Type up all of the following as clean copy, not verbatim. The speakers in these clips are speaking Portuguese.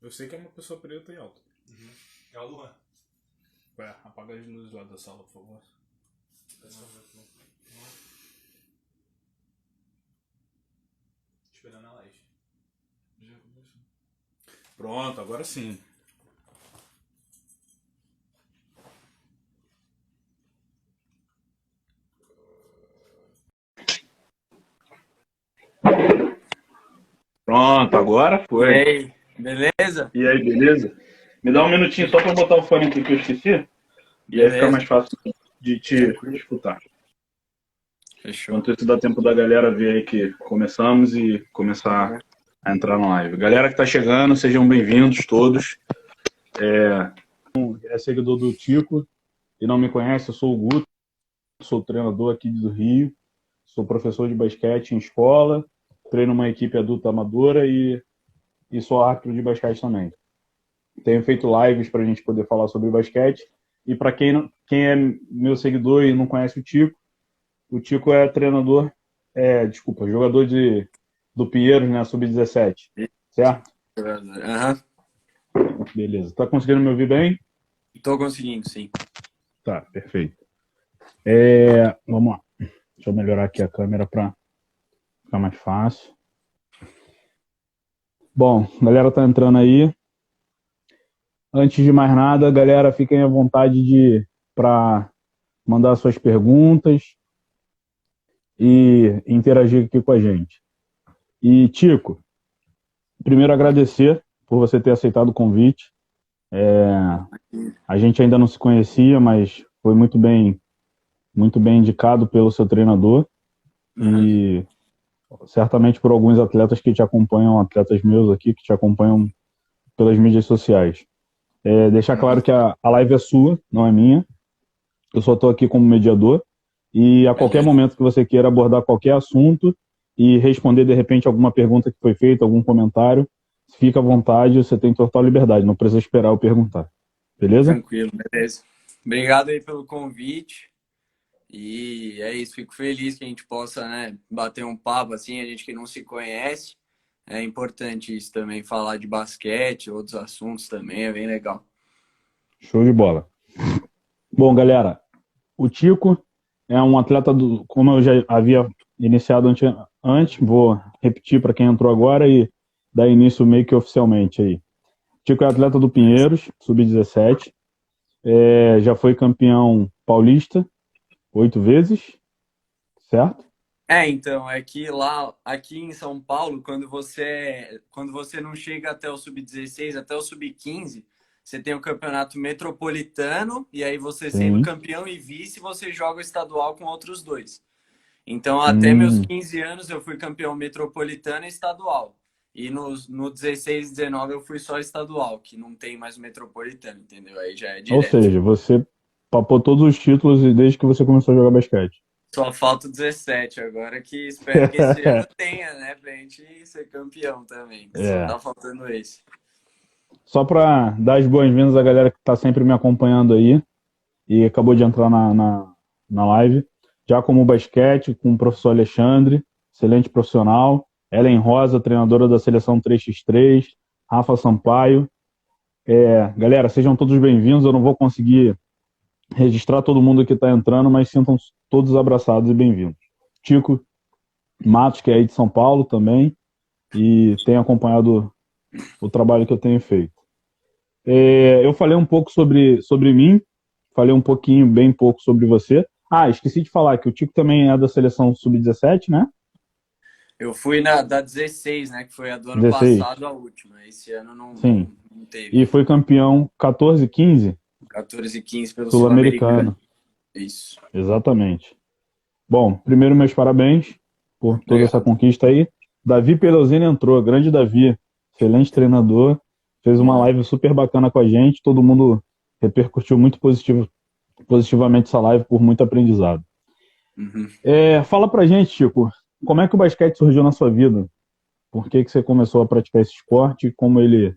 Eu sei que é uma pessoa preta e alta. Uhum. É o Luan. Ué, apaga as luzes lá da sala, por favor. Esperando a live. Já começou. Pronto, agora sim. Pronto, agora E foi. aí, beleza? E aí, beleza? Me dá um minutinho só pra botar o fone aqui que eu esqueci. E aí fica Beleza, mais fácil de te tranquilo. escutar. Fechou. Enquanto isso dá tempo da galera ver aí que começamos e começar a entrar na live. Galera que tá chegando, sejam bem-vindos todos. É seguidor do Tico e não me conhece, eu sou o Guto, sou treinador aqui do Rio, sou professor de basquete em escola, treino uma equipe adulta amadora e sou árbitro de basquete também. Tenho feito lives para a gente poder falar sobre basquete. E para quem é meu seguidor e não conhece o Tico é treinador, jogador do Pinheiros, né, sub-17, certo? Aham, Beleza. Tá conseguindo me ouvir bem? tô conseguindo, sim. Tá, perfeito. Vamos lá. Deixa eu melhorar aqui a câmera para ficar mais fácil. Bom, a galera tá entrando aí. Antes de mais nada, galera, fiquem à vontade para mandar suas perguntas e interagir aqui com a gente. E, Tico, primeiro agradecer por você ter aceitado o convite. A gente ainda não se conhecia, mas foi muito bem indicado pelo seu treinador Aham. e certamente por alguns atletas que te acompanham, atletas meus aqui que te acompanham pelas mídias sociais. Deixar claro que a live é sua, não é minha. Eu só estou aqui como mediador e a qualquer Beleza, momento que você queira abordar qualquer assunto e responder de repente alguma pergunta que foi feita, algum comentário, fica à vontade, você tem total liberdade, não precisa esperar eu perguntar. Beleza? tranquilo, beleza. Obrigado aí pelo convite. E é isso, fico feliz que a gente possa, né, bater um papo assim, a gente que não se conhece. É importante isso também, falar de basquete, outros assuntos também, é bem legal. Show de bola. Bom, galera, o Tico é um atleta como eu já havia iniciado antes, vou repetir para quem entrou agora e dar início meio que oficialmente aí. Tico é atleta do Beleza. Pinheiros, sub-17, já foi campeão paulista 8 vezes, certo? Então, é que lá, aqui em São Paulo, quando você não chega até o sub-16, até o sub-15, você tem o campeonato metropolitano, e aí você sendo Sim. campeão e vice, você joga o estadual com outros dois. Então, até meus Hum, 15 anos, eu fui campeão metropolitano e estadual. E no 16 e 19 eu fui só estadual, que não tem mais o metropolitano, entendeu? Aí já é ou direto. seja, você papou todos os títulos desde que você começou a jogar basquete. Só falta o 17 agora, que espero que esse ano tenha, né? Pra gente ser campeão também. Só É. tá faltando esse. Só para dar as boas-vindas à galera que está sempre me acompanhando aí e acabou de entrar na live. Já como basquete, com o professor Alexandre, excelente profissional. Ellen Rosa, treinadora da seleção 3x3. Rafa Sampaio. Galera, sejam todos bem-vindos. Eu não vou conseguir registrar todo mundo que está entrando, mas sintam todos abraçados e bem-vindos. Tico Matos, que é aí de São Paulo também, e tem acompanhado o trabalho que eu tenho feito. Eu falei um pouco sobre mim, falei um pouquinho, bem pouco sobre você. Ah, esqueci de falar que o Tico também é da seleção sub-17, né? Eu fui na da 16, né? Que foi a do ano 16, passado, a última. Esse ano não, sim. não teve. E foi campeão 14, 15, 14 e 15 pelo Sul-Americano. sul-americano. Isso. Exatamente. Bom, primeiro meus parabéns por toda essa Obrigado. conquista aí. Davi Pelosini entrou, grande Davi, excelente treinador, fez uma Bom. live super bacana com a gente, todo mundo repercutiu muito positivamente essa live por muito aprendizado. Uhum. Fala pra gente, Chico, como é que o basquete surgiu na sua vida? Por que você começou a praticar esse esporte e como ele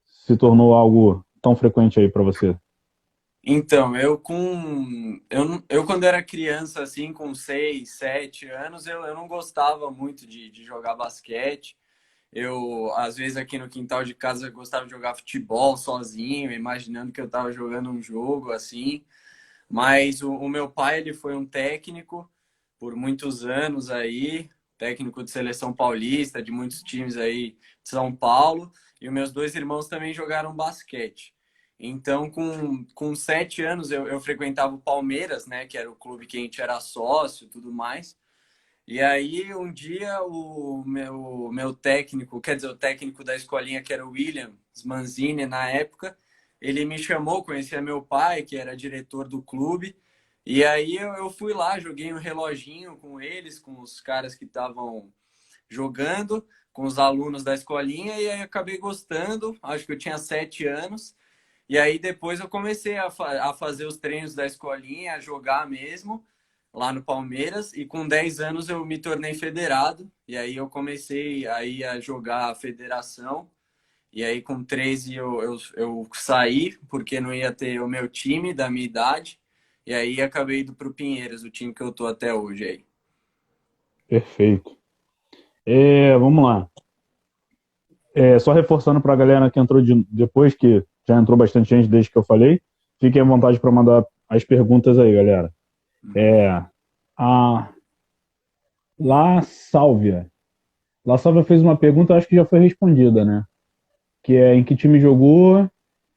se tornou algo tão frequente aí pra você? Então, eu quando era criança, assim, com 6, 7 anos, eu não gostava muito de jogar basquete. eu, às vezes, aqui no quintal de casa, eu gostava de jogar futebol sozinho, imaginando que eu estava jogando um jogo assim. Mas o meu pai, ele foi um técnico por muitos anos aí, técnico de seleção paulista, de muitos times aí de São Paulo. E os meus dois irmãos também jogaram basquete. Então, com 7 anos, eu frequentava o Palmeiras, né? Que era o clube que a gente era sócio e tudo mais. E aí, um dia, o meu técnico, quer dizer, o técnico da escolinha, que era o William Smanzini, na época, ele me chamou, conhecia meu pai, que era diretor do clube, e aí eu fui lá, joguei um reloginho com eles, com os caras que estavam jogando, com os alunos da escolinha, e aí acabei gostando, acho que eu tinha 7 anos, e aí depois eu comecei a fazer os treinos da escolinha, a jogar mesmo, lá no Palmeiras, e com 10 anos eu me tornei federado, e aí eu comecei aí a jogar a federação, e aí com 13 eu saí, porque não ia ter o meu time da minha idade, e aí acabei indo para o Pinheiros, o time que eu tô até hoje aí. Perfeito. Vamos lá. Só reforçando para a galera que entrou depois, que já entrou bastante gente desde que eu falei, fiquem à vontade para mandar as perguntas aí, galera. A La Sálvia. La Sálvia fez uma pergunta, acho que já foi respondida, né? Que é em que time jogou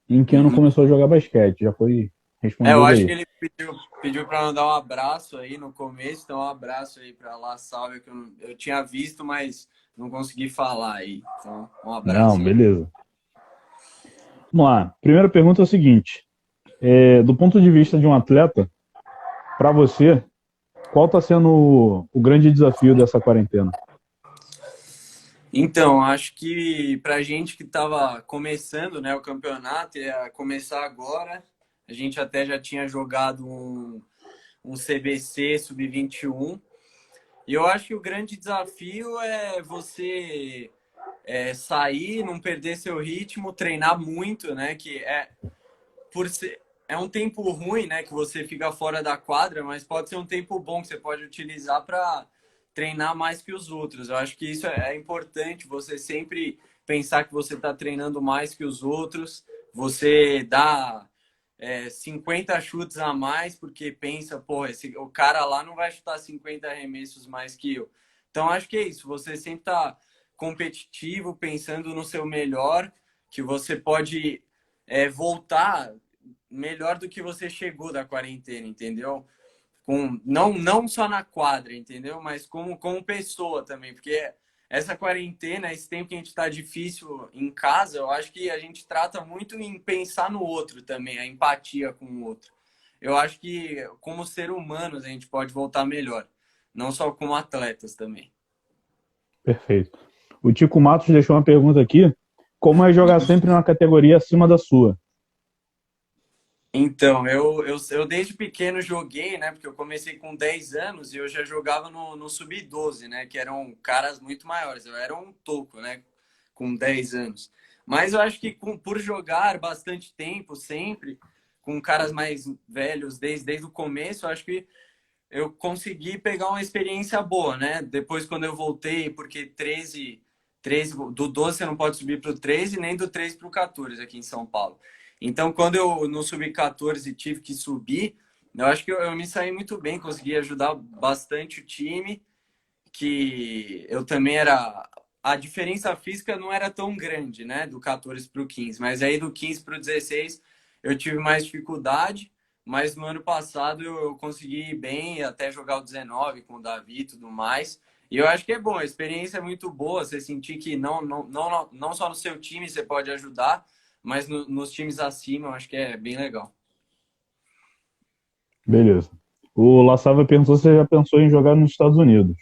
e em que ano Uhum. começou a jogar basquete. Já foi Eu respondido acho que aí. ele pediu para mandar um abraço aí no começo, então um abraço aí para La Salve, que eu tinha visto, mas não consegui falar aí. Então, um Não, abraço aí. beleza. Vamos lá. Primeira pergunta é o seguinte: do ponto de vista de um atleta, para você, qual está sendo o grande desafio dessa quarentena? Então, acho que pra gente que estava começando, né, o campeonato, ia começar agora, a gente até já tinha jogado um CBC sub-21, e eu acho que o grande desafio é você sair, não perder seu ritmo, treinar muito, né? Que por ser, é um tempo ruim, né? Que você fica fora da quadra, mas pode ser um tempo bom que você pode utilizar para treinar mais que os outros. Eu acho que isso é importante, você sempre pensar que você está treinando mais que os outros, você dá 50 chutes a mais, porque pensa, pô, o cara lá não vai chutar 50 arremessos mais que eu. Então, acho que é isso. Você sempre tá competitivo, pensando no seu melhor, que você pode voltar melhor do que você chegou da quarentena, entendeu? Não só na quadra, entendeu? Mas como pessoa também, porque essa quarentena, esse tempo que a gente está difícil em casa, eu acho que a gente trata muito em pensar no outro também, a empatia com o outro. Eu acho que como ser humanos a gente pode voltar melhor, não só como atletas também. Perfeito. O Tico Matos deixou uma pergunta aqui: como é jogar sempre na categoria acima da sua? Então, eu desde pequeno joguei, né? Porque eu comecei com 10 anos e eu já jogava no Sub-12, né? Que eram caras muito maiores. Eu era um toco, né? Com 10 anos. Mas eu acho que por jogar bastante tempo, sempre, com caras mais velhos desde o começo, eu acho que eu consegui pegar uma experiência boa, né? Depois, quando eu voltei, porque 13 do 12 você não pode subir para o 13, nem do 13 para o 14 aqui em São Paulo. Então, quando eu no sub-14 tive que subir, eu acho que eu me saí muito bem, consegui ajudar bastante o time, que eu também era. A diferença física não era tão grande, né? Do 14 para o 15, mas aí do 15 para o 16 eu tive mais dificuldade. Mas no ano passado eu consegui ir bem, até jogar o 19 com o Davi e tudo mais. E eu acho que é bom, a experiência é muito boa, você sentir que não só no seu time você pode ajudar, mas nos times acima, eu acho que é bem legal. Beleza. O La Sálvia perguntou se você já pensou em jogar nos Estados Unidos.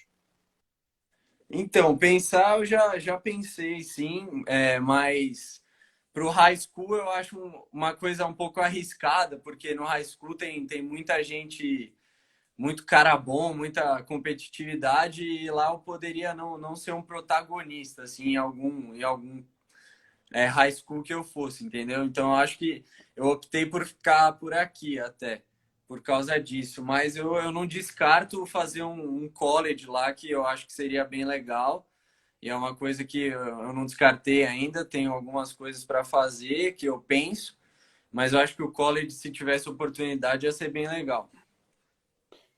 Então, pensar eu já pensei sim, mas pro high school eu acho uma coisa um pouco arriscada, porque no high school tem muita gente, muito cara bom, muita competitividade, e lá eu poderia não ser um protagonista, assim, em algum high school que eu fosse, entendeu? Então eu acho que eu optei por ficar por aqui até, por causa disso. Mas eu não descarto fazer um college lá, que eu acho que seria bem legal. e é uma coisa que eu não descartei ainda. Tenho algumas coisas para fazer que eu penso, mas eu acho que o college, se tivesse oportunidade, ia ser bem legal.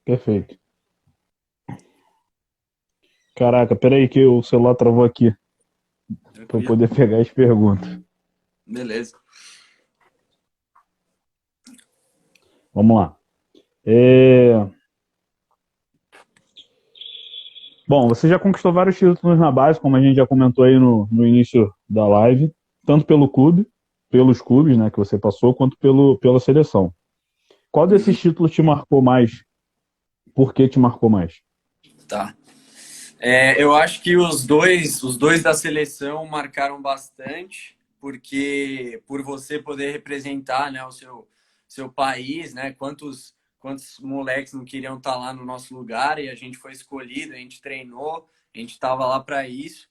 Perfeito. Caraca, peraí que o celular travou aqui para eu Tranquilo? poder pegar as perguntas. Beleza. Vamos lá. É, Bom, você já conquistou vários títulos na base, como a gente já comentou aí no início da live, tanto pelo clube, pelos clubes, né, que você passou, quanto pela seleção. Qual desses Uhum. títulos te marcou mais? Por que te marcou mais? Tá. Eu acho que os dois da seleção marcaram bastante, porque por você poder representar, né, o seu país, né, quantos moleques não queriam estar lá no nosso lugar e a gente foi escolhido, a gente treinou, a gente estava lá para isso.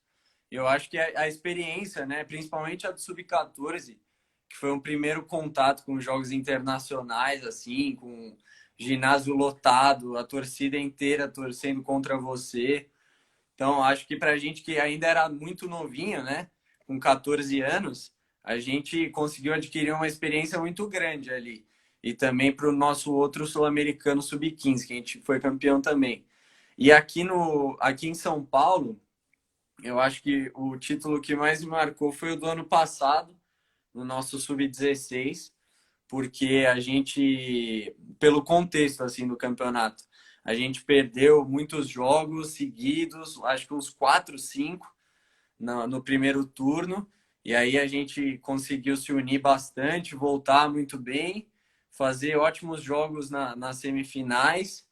Eu acho que a experiência, né, principalmente a do sub-14, que foi um primeiro contato com jogos internacionais, assim, com ginásio lotado, a torcida inteira torcendo contra você. Então, acho que para a gente que ainda era muito novinho, né, com 14 anos, a gente conseguiu adquirir uma experiência muito grande ali. E também para o nosso outro sul-americano sub-15, que a gente foi campeão também. E aqui em São Paulo, eu acho que o título que mais me marcou foi o do ano passado, no nosso sub-16, porque a gente, pelo contexto assim do campeonato, a gente perdeu muitos jogos seguidos, acho que uns 4, 5 no primeiro turno, e aí a gente conseguiu se unir bastante, voltar muito bem, fazer ótimos jogos nas semifinais,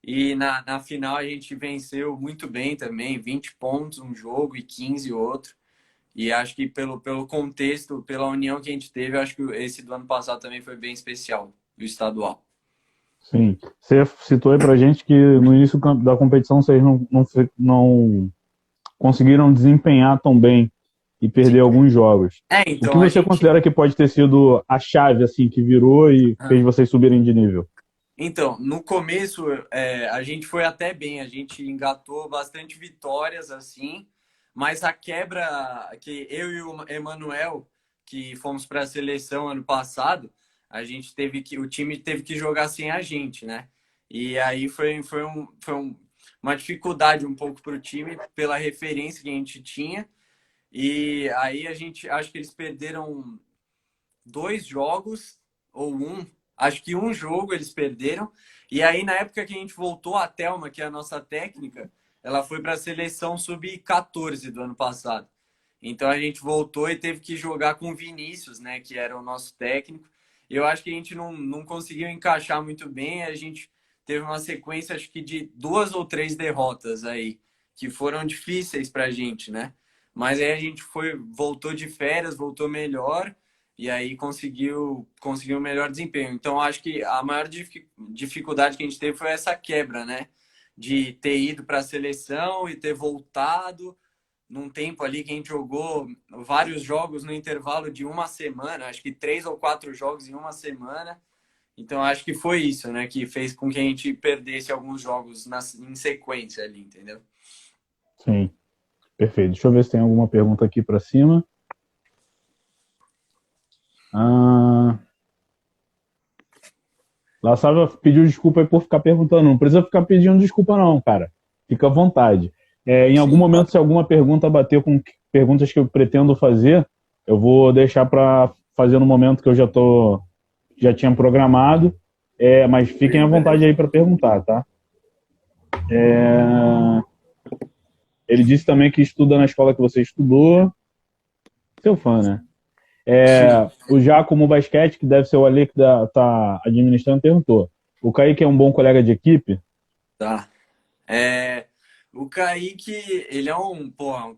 e na final a gente venceu muito bem também, 20 pontos um jogo e 15 outro. E acho que pelo contexto, pela união que a gente teve, acho que esse do ano passado também foi bem especial, o estadual. Sim, você citou aí pra gente que no início da competição vocês não conseguiram desempenhar tão bem e Sim. perder alguns jogos. O que Então a você gente. considera que pode ter sido a chave assim que virou e fez Ah, vocês subirem de nível? Então, no começo, a gente foi até bem, a gente engatou bastante vitórias, assim, mas a quebra que eu e o Emanuel, que fomos para a seleção ano passado, o time teve que jogar sem a gente, né? E aí uma dificuldade um pouco para o time, pela referência que a gente tinha, e aí acho que eles perderam 2 jogos ou um, acho que um jogo eles perderam. E aí, na época que a gente voltou, a Thelma, que é a nossa técnica, ela foi para a seleção sub-14 do ano passado. Então a gente voltou e teve que jogar com o Vinícius, né, que era o nosso técnico. Eu acho que a gente não conseguiu encaixar muito bem. A gente teve uma sequência, acho que de 2 ou 3 derrotas aí, que foram difíceis para a gente, né? Mas aí a gente voltou de férias, voltou melhor e aí conseguiu um melhor desempenho. Então, acho que a maior dificuldade que a gente teve foi essa quebra, né? De ter ido para a seleção e ter voltado num tempo ali que a gente jogou vários jogos no intervalo de uma semana, acho que 3 ou 4 jogos em uma semana. Então, acho que foi isso, né? Que fez com que a gente perdesse alguns jogos em sequência ali, entendeu? Sim, perfeito. Deixa eu ver se tem alguma pergunta aqui para cima. Ah, La Sávia pediu desculpa aí por ficar perguntando. Não precisa ficar pedindo desculpa, não, cara. Fica à vontade. Em algum Sim, momento, se alguma pergunta bater com perguntas que eu pretendo fazer, eu vou deixar para fazer no momento que eu já tinha programado. Mas fiquem à vontade beleza. aí para perguntar, tá? Ele disse também que estuda na escola que você estudou. Seu fã, né? Sim, O Giacomo Basquete, que deve ser o Ali que tá administrando, perguntou. O Kaique é um bom colega de equipe? tá. É, o Kaique, ele é um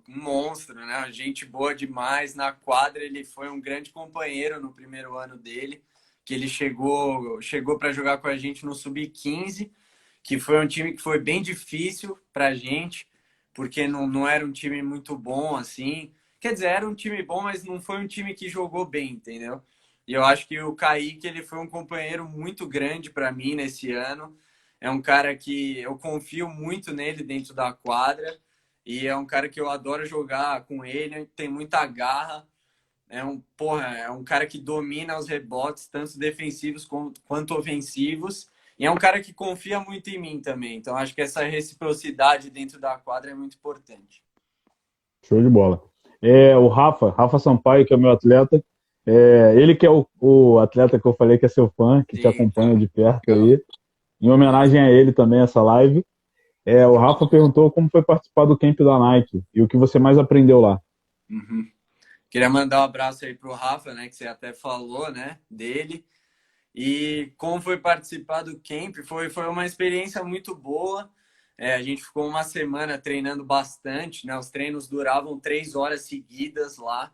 monstro, né? Gente boa demais. Na quadra, ele foi um grande companheiro no primeiro ano dele, que ele chegou para jogar com a gente no Sub-15, que foi um time que foi bem difícil para a gente, porque não era um time muito bom assim. Quer dizer, era um time bom, mas não foi um time que jogou bem, entendeu? E eu acho que o Kaique, ele foi um companheiro muito grande para mim nesse ano. É um cara que eu confio muito nele dentro da quadra. e é um cara que eu adoro jogar com ele, tem muita garra, é um cara que domina os rebotes, tanto defensivos quanto ofensivos, e é um cara que confia muito em mim também. Então acho que essa reciprocidade dentro da quadra é muito importante. Show de bola. O Rafa Sampaio, que é o meu atleta, ele que é o atleta que eu falei que é seu fã, que te Sim, acompanha então, de perto legal. aí. Em homenagem a ele também, essa live. O Rafa perguntou como foi participar do camp da Nike e o que você mais aprendeu lá. Uhum. Queria mandar um abraço aí pro Rafa, né, que você até falou, né, dele. E como foi participar do camp, foi uma experiência muito boa. A gente ficou uma semana treinando bastante, né? Os treinos duravam 3 horas seguidas lá.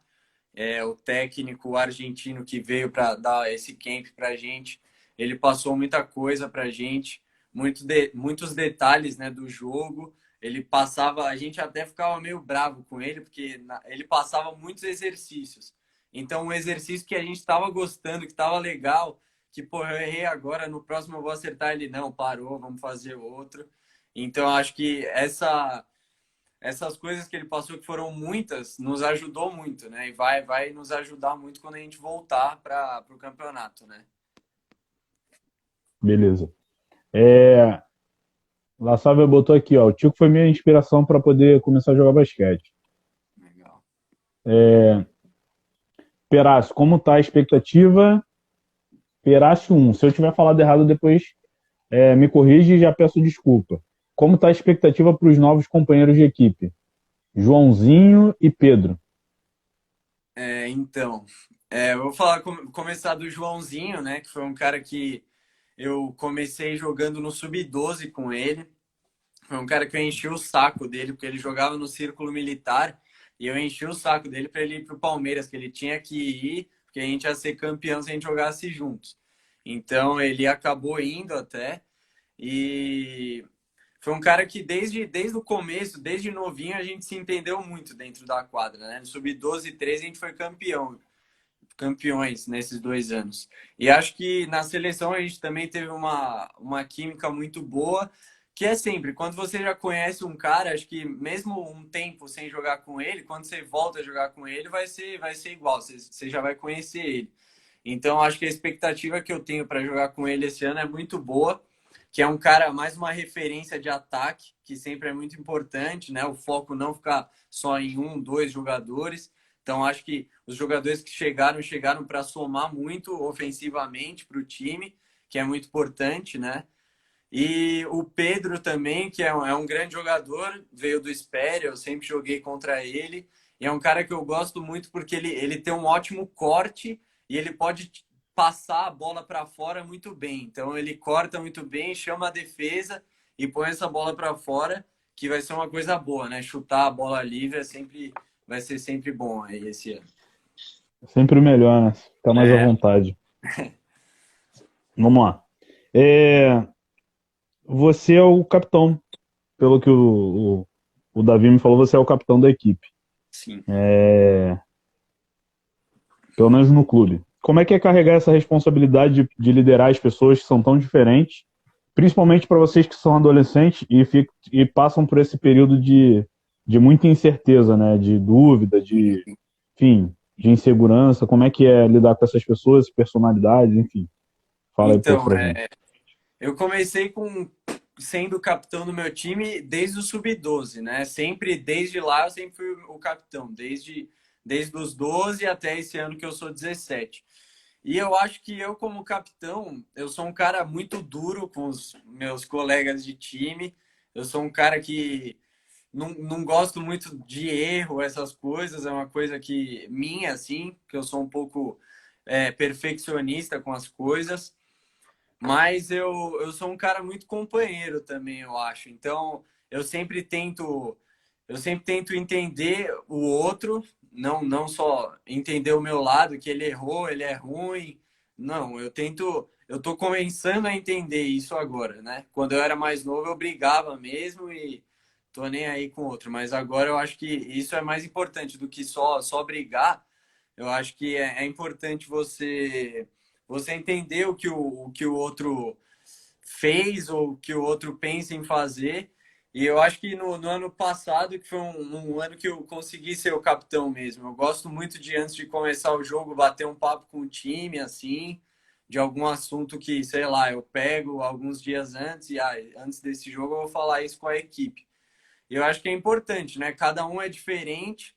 O técnico argentino que veio para dar esse camp para a gente, ele passou muita coisa para a gente, muitos detalhes, né, do jogo. Ele passava, a gente até ficava meio bravo com ele, porque ele passava muitos exercícios. Então, um exercício que a gente estava gostando, que estava legal, que, pô, eu errei agora, no próximo eu vou acertar ele. Não, parou, vamos fazer outro. Então, acho que essas coisas que ele passou, que foram muitas, nos ajudou muito, né? E vai nos ajudar muito quando a gente voltar para o campeonato, né? Beleza. La Sávia botou aqui, ó. O Tico foi minha inspiração para poder começar a jogar basquete. Legal. Perácio, como tá a expectativa? Perácio 1. Se eu tiver falado errado, depois me corrige e já peço desculpa. Como tá a expectativa para os novos companheiros de equipe? Joãozinho e Pedro. Então, eu vou falar, começar do Joãozinho, né? Que foi um cara que eu comecei jogando no Sub-12 com ele. Foi um cara que eu enchi o saco dele, porque ele jogava no Círculo Militar, e eu enchi o saco dele para ele ir para o Palmeiras, que ele tinha que ir, porque a gente ia ser campeão se a gente jogasse juntos. Então ele acabou indo até, e foi um cara que desde o começo, desde novinho, a gente se entendeu muito dentro da quadra, né? No Sub-12 e 13 a gente foi campeões nesses 2 anos. E acho que na seleção a gente também teve uma química muito boa, que é sempre, quando você já conhece um cara, acho que mesmo um tempo sem jogar com ele, quando você volta a jogar com ele, vai ser igual, você já vai conhecer ele. Então, acho que a expectativa que eu tenho para jogar com ele esse ano é muito boa, que é um cara mais uma referência de ataque, que sempre é muito importante, né? O foco não ficar só em um, dois jogadores. Então, acho que os jogadores que chegaram para somar muito ofensivamente para o time, que é muito importante, né? E o Pedro também, que é um grande jogador, veio do Espéria, eu sempre joguei contra ele. E é um cara que eu gosto muito porque ele tem um ótimo corte e ele pode passar a bola para fora muito bem. Então ele corta muito bem, chama a defesa e põe essa bola para fora, que vai ser uma coisa boa, né? Chutar a bola livre vai ser sempre bom aí esse ano. Sempre o melhor, né? Ficar mais à É, vontade. Vamos lá. É, Você é o capitão, pelo que o Davi me falou, você é o capitão da equipe, sim. pelo menos no clube. Como é que é carregar essa responsabilidade de liderar as pessoas que são tão diferentes, principalmente para vocês que são adolescentes e passam por esse período de muita incerteza, né? De dúvida, enfim, de insegurança. Como é que é lidar com essas pessoas, personalidades, enfim. Fala aí um pouco Então, pra gente. eu comecei sendo capitão do meu time desde o sub-12, né? Sempre, desde lá, eu sempre fui o capitão, desde os 12 até esse ano que eu sou 17. E eu acho que eu, como capitão, eu sou um cara muito duro com os meus colegas de time. Eu sou um cara que não gosto muito de erro, essas coisas. É uma coisa que minha, assim, que eu sou um pouco perfeccionista com as coisas. Mas eu sou um cara muito companheiro também, eu acho. Então, eu sempre tento entender o outro, não só entender o meu lado, que ele errou, ele é ruim. Não, eu tô começando a entender isso agora, né? Quando eu era mais novo, eu brigava mesmo e tô nem aí com o outro. Mas agora eu acho que isso é mais importante do que só brigar. Eu acho que é importante você entender o que o outro fez ou o que o outro pensa em fazer E eu acho que no ano passado, que foi um ano que eu consegui ser o capitão mesmo. Eu gosto muito de, antes de começar o jogo, bater um papo com o time, assim, de algum assunto que, sei lá, eu pego alguns dias antes e antes desse jogo eu vou falar isso com a equipe. E eu acho que é importante, né? Cada um é diferente,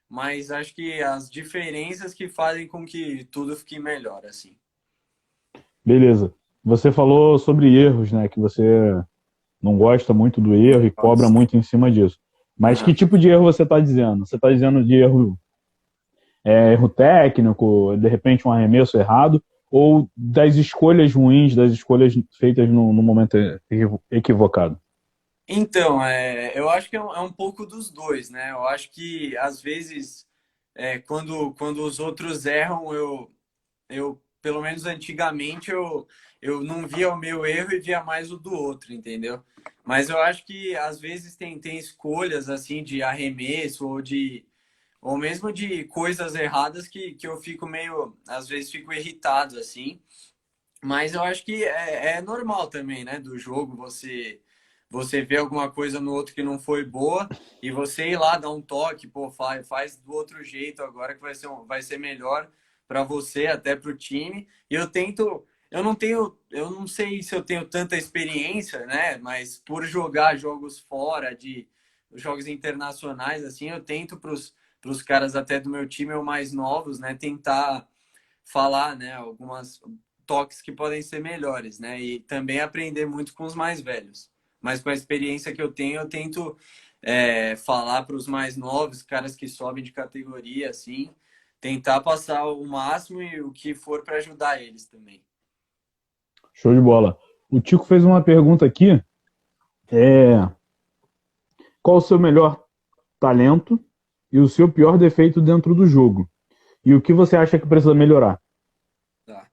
mas acho que as diferenças que fazem com que tudo fique melhor, assim. Beleza. Você falou sobre erros, né? Que você não gosta muito do erro e cobra Gosto. muito em cima disso. Mas que Aham. tipo de erro você está dizendo? Você está dizendo de erro, erro técnico, de repente um arremesso errado, ou das escolhas ruins, das escolhas feitas no momento equivocado? Então, eu acho que é um pouco dos dois, né? Eu acho que às vezes quando os outros erram, eu pelo menos antigamente eu não via o meu erro e via mais o do outro, entendeu? Mas eu acho que às vezes tem escolhas assim de arremesso ou mesmo de coisas erradas que eu fico meio, às vezes fico irritado assim. Mas eu acho que é normal também, né? Do jogo você vê alguma coisa no outro que não foi boa e você ir lá dar um toque, pô, faz do outro jeito agora que vai ser melhor para você, até para o time. E eu não sei se eu tenho tanta experiência, né? Mas por jogar jogos fora de jogos internacionais, assim, eu tento para os caras até do meu time ou mais novos, né? Tentar falar, né, algumas toques que podem ser melhores, né? E também aprender muito com os mais velhos. Mas com a experiência que eu tenho, eu tento falar para os mais novos, caras que sobem de categoria, assim, tentar passar o máximo e o que for para ajudar eles também. Show de bola. O Tico fez uma pergunta aqui. É, qual o seu melhor talento e o seu pior defeito dentro do jogo? E o que você acha que precisa melhorar? Tá.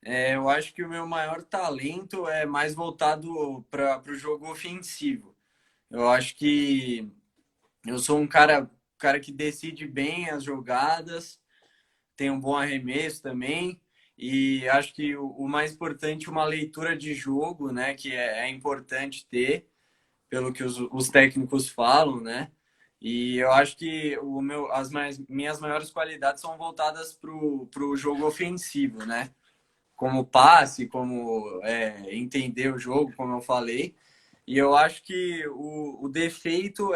Eu acho que o meu maior talento é mais voltado para o jogo ofensivo. Eu acho que eu sou cara que decide bem as jogadas, tem um bom arremesso também. E acho que o mais importante, uma leitura de jogo, né? Que é importante ter, pelo que os técnicos falam, né? E eu acho que minhas maiores qualidades são voltadas para o jogo ofensivo, né? Como passe, como entender o jogo, como eu falei. E eu acho que o defeito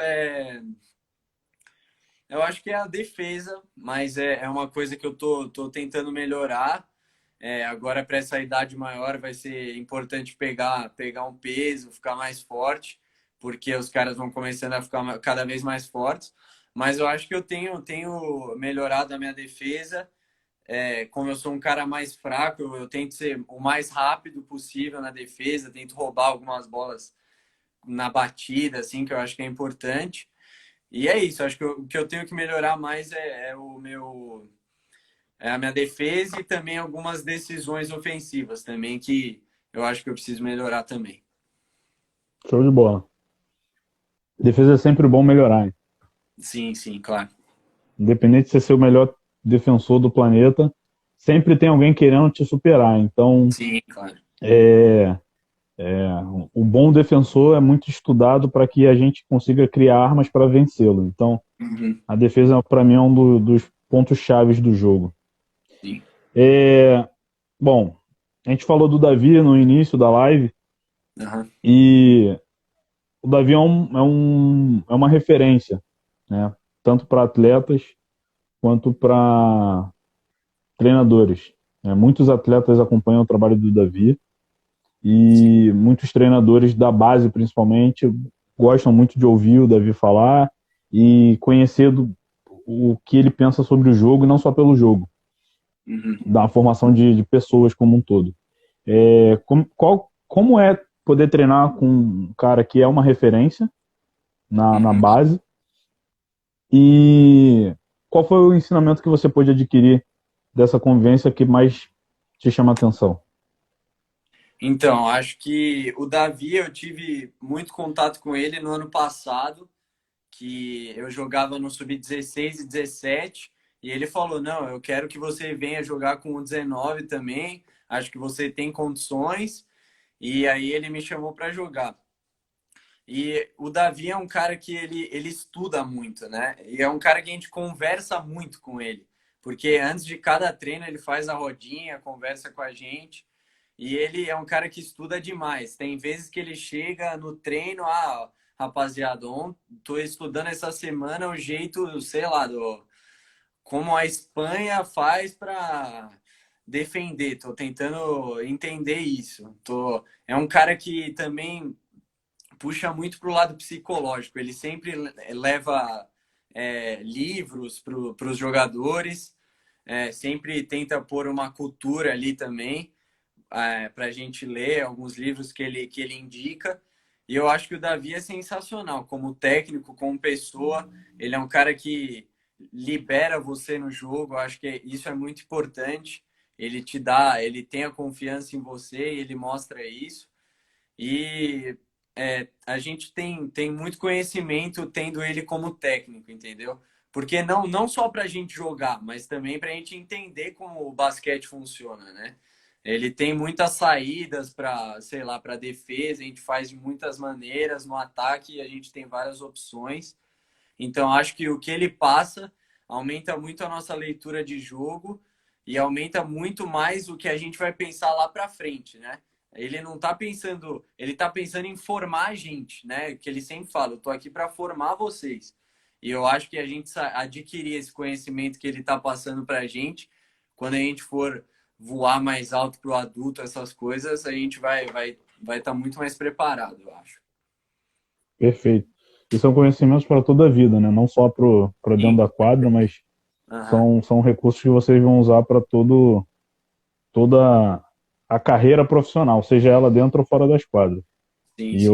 eu acho que é a defesa, mas é uma coisa que eu tô tentando melhorar. Agora, para essa idade maior, vai ser importante pegar um peso, ficar mais forte, porque os caras vão começando a ficar cada vez mais fortes. Mas eu acho que eu tenho melhorado a minha defesa. Como eu sou um cara mais fraco, eu tento ser o mais rápido possível na defesa, tento roubar algumas bolas na batida, assim, que eu acho que é importante. E é isso, acho que o que eu tenho que melhorar mais é a minha defesa e também algumas decisões ofensivas também que eu acho que eu preciso melhorar também. Show de bola. Defesa é sempre bom melhorar, hein? Sim, sim, claro. Independente de você ser o melhor defensor do planeta, sempre tem alguém querendo te superar. Então, Sim, claro. é, o bom defensor é muito estudado para que a gente consiga criar armas para vencê-lo. Então, Uhum, a defesa, para mim, é um dos pontos chaves do jogo. sim. É, bom, a gente falou do Davi no início da live Uhum, e o Davi é uma referência, né? Tanto para atletas quanto para treinadores. Muitos atletas acompanham o trabalho do Davi sim. e muitos treinadores da base, principalmente, gostam muito de ouvir o Davi falar e conhecer o que ele pensa sobre o jogo, e não só pelo jogo, Uhum, da formação de pessoas como um todo. Como é poder treinar com um cara que é uma referência na uhum. base e qual foi o ensinamento que você pôde adquirir dessa convivência que mais te chama a atenção? Então, acho que o Davi, eu tive muito contato com ele no ano passado, que eu jogava no sub-16 e 17, e ele falou: "Não, eu quero que você venha jogar com o 19 também. Acho que você tem condições". E aí ele me chamou para jogar. E o Davi é um cara que ele estuda muito, né? E é um cara que a gente conversa muito com ele. Porque antes de cada treino ele faz a rodinha, conversa com a gente. E ele é um cara que estuda demais. Tem vezes que ele chega no treino, rapaziada, tô estudando essa semana o jeito, sei lá, como a Espanha faz para defender. Tô tentando entender isso. É um cara que também puxa muito para o lado psicológico. Ele sempre leva livros para os jogadores, sempre tenta pôr uma cultura ali também, para a gente ler alguns livros que ele indica. E eu acho que o Davi é sensacional como técnico, como pessoa. Ele é um cara que libera você no jogo. Eu acho que isso é muito importante. Ele te dá, ele tem a confiança em você e ele mostra isso. E a gente tem muito conhecimento tendo ele como técnico, entendeu? Porque não só para a gente jogar, mas também para a gente entender como o basquete funciona, né? Ele tem muitas saídas para, sei lá, para defesa, a gente faz de muitas maneiras, no ataque a gente tem várias opções. Então acho que o que ele passa aumenta muito a nossa leitura de jogo e aumenta muito mais o que a gente vai pensar lá para frente, né? Ele não está pensando, ele está pensando em formar a gente, né? Que ele sempre fala, eu tô aqui para formar vocês. E eu acho que a gente adquirir esse conhecimento que ele está passando para a gente, quando a gente for voar mais alto para o adulto, essas coisas, a gente vai estar muito mais preparado, eu acho. Perfeito. E são conhecimentos para toda a vida, né? Não só para dentro Sim. da quadra, mas Aham. são recursos que vocês vão usar para toda a carreira profissional, seja ela dentro ou fora das quadras. Sim, E sim.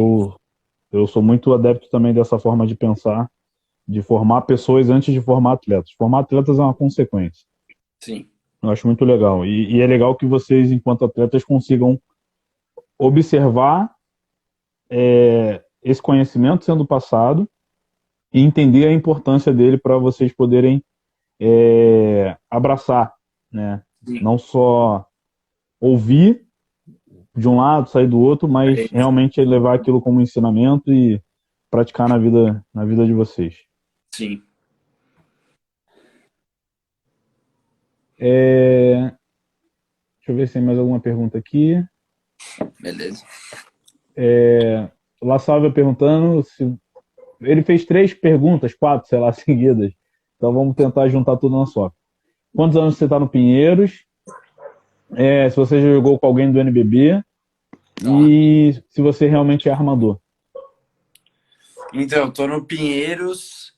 eu sou muito adepto também dessa forma de pensar, de formar pessoas antes de formar atletas. Formar atletas é uma consequência. Sim. Eu acho muito legal. E é legal que vocês, enquanto atletas, consigam observar esse conhecimento sendo passado e entender a importância dele para vocês poderem abraçar, né? Sim. Não só ouvir de um lado, sair do outro, mas É isso. realmente levar aquilo como ensinamento e praticar na vida de vocês. Sim. É, deixa eu ver se tem mais alguma pergunta aqui. Beleza. La Sálvia perguntando se ele fez 3 perguntas, 4, sei lá, seguidas. Então vamos tentar juntar tudo na só. Quantos anos você está no Pinheiros? Se você já jogou com alguém do NBB Tá. e se você realmente é armador. Então, eu tô no Pinheiros.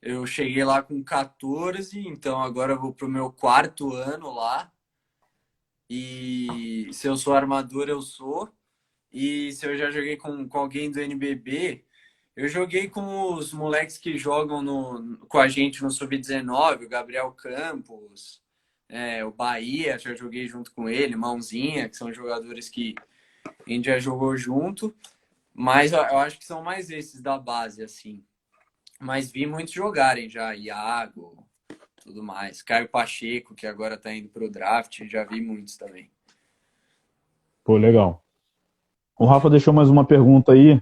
Eu cheguei lá com 14, então agora eu vou pro meu quarto ano lá. E se eu sou armador, eu sou. E se eu já joguei com alguém do NBB, eu joguei com os moleques que jogam com a gente no Sub-19, o Gabriel Campos, o Bahia, já joguei junto com ele, Mãozinha, que são jogadores que a gente já jogou junto. Mas eu acho que são mais esses da base, assim. Mas vi muitos jogarem já, Iago, tudo mais. Caio Pacheco, que agora tá indo pro draft, já vi muitos também. Pô, legal. O Rafa deixou mais uma pergunta aí.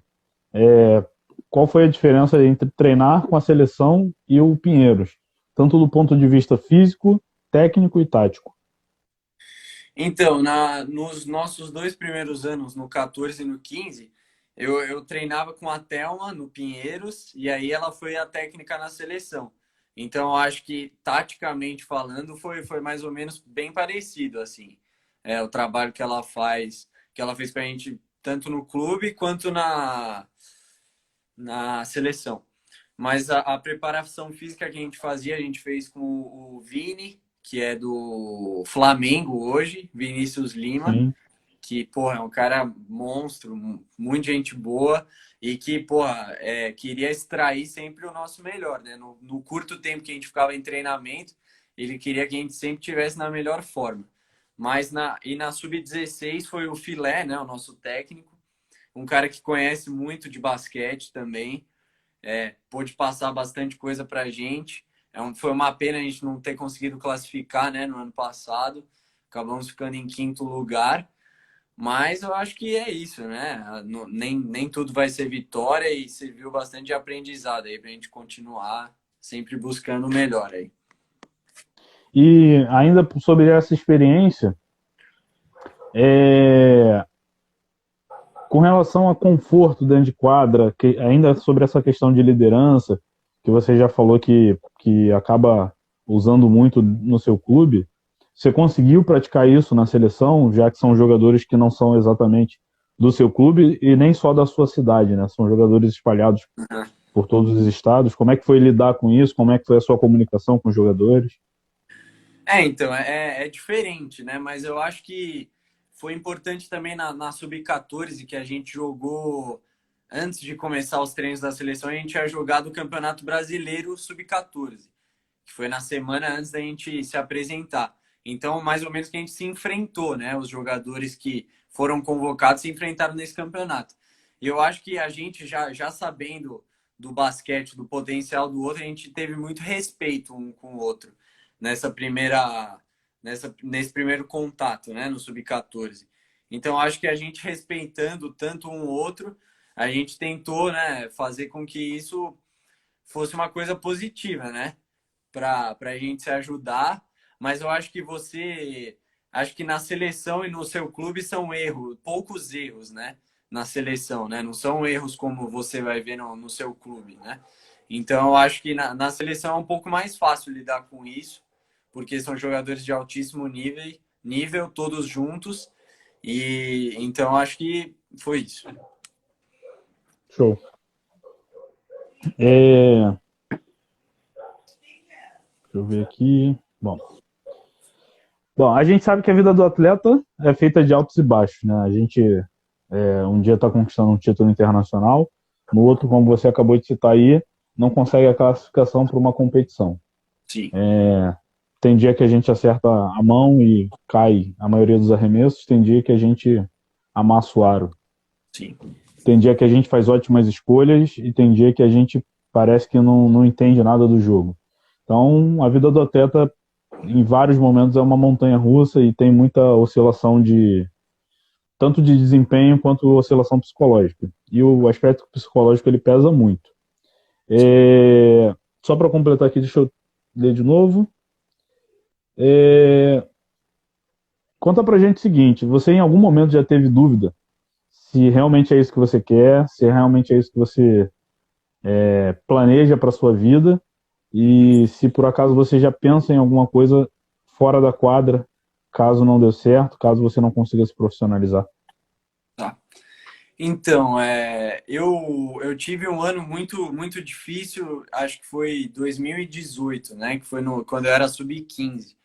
Qual foi a diferença entre treinar com a seleção e o Pinheiros? Tanto do ponto de vista físico, técnico e tático. Então, nos nossos 2 primeiros anos, no 14 e no 15, eu treinava com a Thelma no Pinheiros e aí ela foi a técnica na seleção. Então, eu acho que, taticamente falando, foi mais ou menos bem parecido, assim. O trabalho que ela fez com a gente, tanto no clube quanto na seleção. Mas a preparação física que a gente fazia, a gente fez com o Vini, que é do Flamengo hoje, Vinícius Lima, Sim, que, porra, é um cara monstro, muita gente boa e que, porra, queria extrair sempre o nosso melhor, né? No curto tempo que a gente ficava em treinamento, ele queria que a gente sempre tivesse na melhor forma. Mas na Sub-16 foi o Filé, né? O nosso técnico, um cara que conhece muito de basquete também, pôde passar bastante coisa para a gente. Foi uma pena a gente não ter conseguido classificar, né, no ano passado. Acabamos ficando em quinto lugar, Mas eu acho que é isso, né? Nem tudo vai ser vitória e serviu bastante de aprendizado aí pra gente continuar sempre buscando o melhor aí. E ainda sobre essa experiência, é, com relação a conforto dentro de quadra, ainda sobre essa questão de liderança, que você já falou que acaba usando muito no seu clube, você conseguiu praticar isso na seleção, já que são jogadores que não são exatamente do seu clube e nem só da sua cidade, né? São jogadores espalhados por todos os estados. Como é que foi lidar com isso? Como é que foi a sua comunicação com os jogadores? Então, é diferente, né? Mas eu acho que foi importante também na Sub-14, que a gente jogou antes de começar os treinos da seleção, a gente tinha jogado o Campeonato Brasileiro Sub-14, que foi na semana antes da gente se apresentar. Então, mais ou menos que a gente se enfrentou, né? Os jogadores que foram convocados se enfrentaram nesse campeonato. E eu acho que a gente, já sabendo do basquete, do potencial do outro, a gente teve muito respeito um com o outro nessa primeira nesse primeiro contato, né, no sub-14. Então acho que a gente respeitando tanto um outro, a gente tentou, né, fazer com que isso fosse uma coisa positiva, né, para a gente se ajudar. Mas eu acho que acho que na seleção e no seu clube são poucos erros, né, na seleção, né, não são erros como você vai ver no seu clube, né. Então eu acho que na seleção é um pouco mais fácil lidar com isso porque são jogadores de altíssimo nível todos juntos. E então acho que foi isso. Show. Deixa eu ver aqui. Bom, a gente sabe que a vida do atleta é feita de altos e baixos, né? A gente um dia está conquistando um título internacional, no outro, como você acabou de citar aí, não consegue a classificação para uma competição. Sim, Tem dia que a gente acerta a mão e cai a maioria dos arremessos, tem dia que a gente amassa o aro. sim. Tem dia que a gente faz ótimas escolhas e tem dia que a gente parece que não entende nada do jogo. Então, a vida do atleta, em vários momentos, é uma montanha russa e tem muita oscilação tanto de desempenho quanto oscilação psicológica. E o aspecto psicológico ele pesa muito. Sim. Só para completar aqui, deixa eu ler de novo. É, Conta pra gente o seguinte: você em algum momento já teve dúvida se realmente é isso que você quer, se realmente é isso que você planeja para sua vida e se por acaso você já pensa em alguma coisa fora da quadra, caso não dê certo, caso você não consiga se profissionalizar? Tá. Então, eu tive um ano muito difícil, acho que foi 2018, né? Que foi quando eu era sub-15.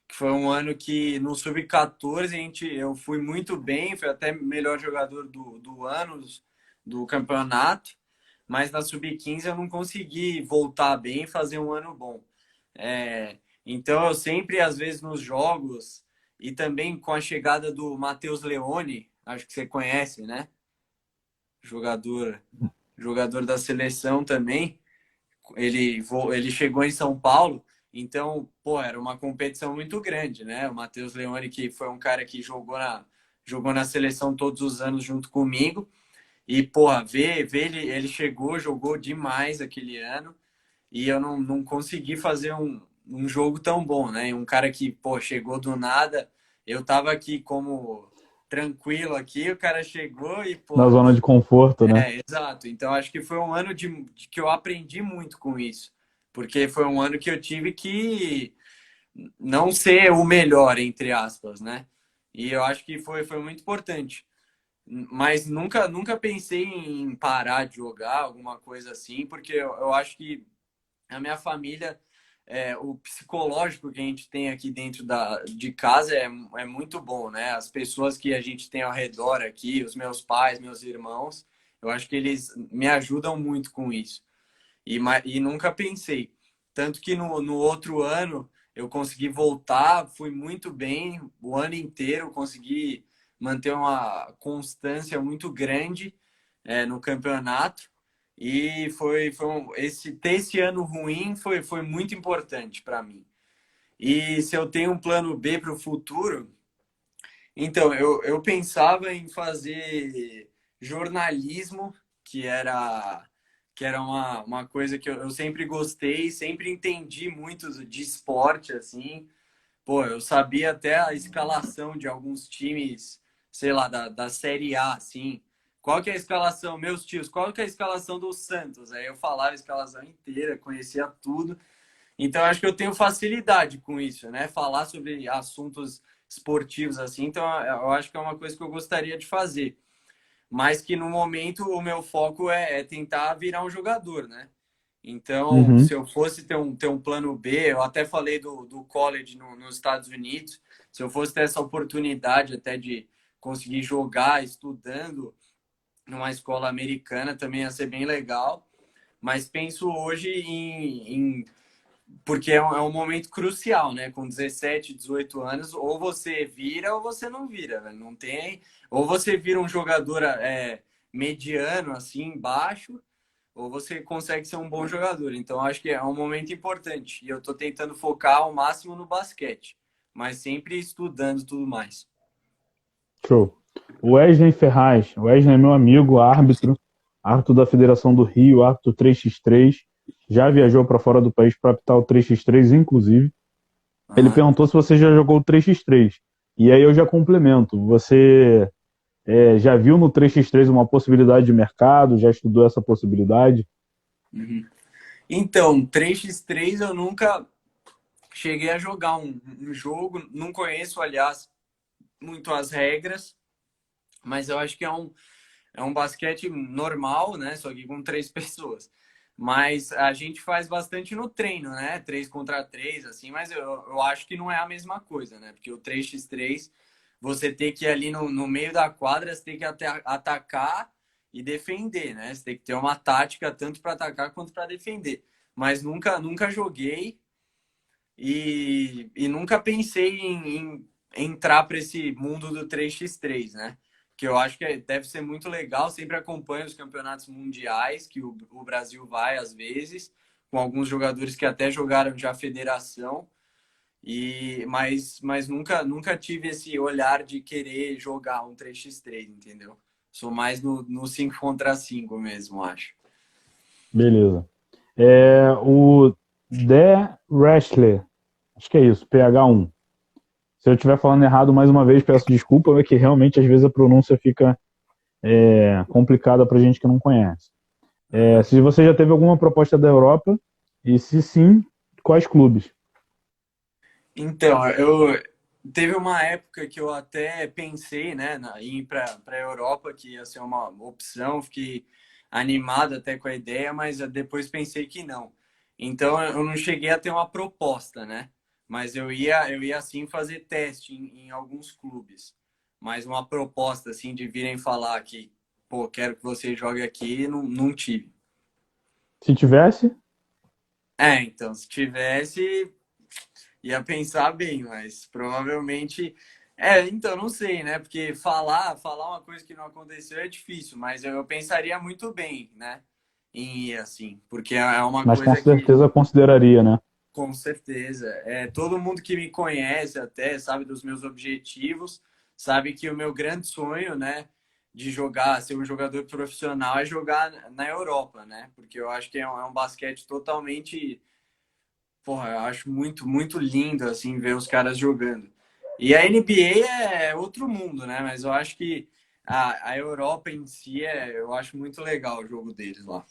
Que foi um ano que no sub-14 eu fui muito bem, fui até melhor jogador do ano do campeonato, mas na sub-15 eu não consegui voltar bem e fazer um ano bom. Então eu sempre, às vezes, nos jogos, e também com a chegada do Matheus Leone, acho que você conhece, né? Jogador, jogador da seleção também. Ele chegou em São Paulo, então, pô, era uma competição muito grande, né? O Matheus Leone, que foi um cara que jogou na seleção todos os anos junto comigo. E, porra, ver ele chegou, jogou demais aquele ano. E eu não consegui fazer um jogo tão bom, né? E um cara que, pô, chegou do nada. Eu tava aqui como tranquilo aqui, o cara chegou e, Na pô, zona de conforto, né? exato. Então, acho que foi um ano de que eu aprendi muito com isso. Porque foi um ano que eu tive que não ser o melhor, entre aspas, né? E eu acho que foi muito importante. Mas nunca pensei em parar de jogar, alguma coisa assim, porque eu acho que a minha família, o psicológico que a gente tem aqui dentro de casa é muito bom, né? As pessoas que a gente tem ao redor aqui, os meus pais, meus irmãos, eu acho que eles me ajudam muito com isso. E nunca pensei. Tanto que no outro ano eu consegui voltar, fui muito bem o ano inteiro, consegui manter uma constância muito grande no campeonato. E ter esse ano ruim foi muito importante para mim. E se eu tenho um plano B para o futuro, Então, eu pensava em fazer jornalismo, que era, que era uma coisa que eu sempre gostei, sempre entendi muito de esporte, assim. Pô, eu sabia até a escalação de alguns times, sei lá, da Série A, assim. Qual que é a escalação? Meus tios, qual que é a escalação do Santos? Aí eu falava a escalação inteira, conhecia tudo. Então, acho que eu tenho facilidade com isso, né? Falar sobre assuntos esportivos assim. Então, eu acho que é uma coisa que eu gostaria de fazer. Mas que no momento o meu foco é tentar virar um jogador, né? Então, Uhum. se eu fosse ter um plano B, eu até falei do college nos Estados Unidos, se eu fosse ter essa oportunidade até de conseguir jogar estudando numa escola americana, também ia ser bem legal. Mas penso hoje porque é um momento crucial, né? Com 17, 18 anos, ou você vira ou você não vira, velho. Não tem. Ou você vira um jogador mediano, assim, baixo, ou você consegue ser um bom jogador. Então, acho que é um momento importante. E eu tô tentando focar ao máximo no basquete, mas sempre estudando tudo mais. Show. Wesley Ferraz. Wesley é meu amigo, árbitro da Federação do Rio, árbitro 3x3. Já viajou para fora do país para apitar o 3x3, inclusive. Ele Aham. perguntou se você já jogou o 3x3. E aí eu já complemento. Você já viu no 3x3 uma possibilidade de mercado? Já estudou essa possibilidade? Uhum. Então, 3x3 eu nunca cheguei a jogar um jogo, não conheço, aliás, muito as regras, mas eu acho que é um basquete normal, né? Só que com três pessoas. Mas a gente faz bastante no treino, né? 3 contra 3, assim, mas eu acho que não é a mesma coisa, né? Porque o 3x3 você tem que ir ali no meio da quadra, você tem que atacar e defender, né? Você tem que ter uma tática tanto para atacar quanto para defender. Mas nunca joguei e nunca pensei em entrar para esse mundo do 3x3, né? Que eu acho que deve ser muito legal. Sempre acompanho os campeonatos mundiais, que o Brasil vai às vezes, com alguns jogadores que até jogaram já a federação, mas nunca tive esse olhar de querer jogar um 3x3, entendeu? Sou mais no 5 contra 5 mesmo, acho. Beleza. O The Wrestler. Acho que é isso, PH1. Se eu estiver falando errado mais uma vez, peço desculpa, é que realmente às vezes a pronúncia fica complicada para gente que não conhece. Uhum. Se você já teve alguma proposta da Europa, e se sim, quais clubes? Então, eu teve uma época que eu até pensei, né, em ir para a Europa, que ia ser uma opção, fiquei animado até com a ideia, mas depois pensei que não. Então, eu não cheguei a ter uma proposta, né? Mas eu ia sim fazer teste em alguns clubes. Mas uma proposta assim de virem falar que, pô, quero que você jogue aqui, não tive. Se tivesse, Então, se tivesse, ia pensar bem, mas provavelmente. Então, não sei, né? Porque falar uma coisa que não aconteceu é difícil, mas eu pensaria muito bem, né? Em ir assim, porque é uma mas com coisa que, certeza consideraria, né? com certeza, todo mundo que me conhece até sabe dos meus objetivos, sabe que o meu grande sonho, né? De jogar, ser um jogador profissional é jogar na Europa, né? Porque eu acho que é um basquete totalmente. Porra, eu acho muito lindo, assim, ver os caras jogando. E a NBA é outro mundo, né? Mas eu acho que a Europa em si, eu acho muito legal o jogo deles lá.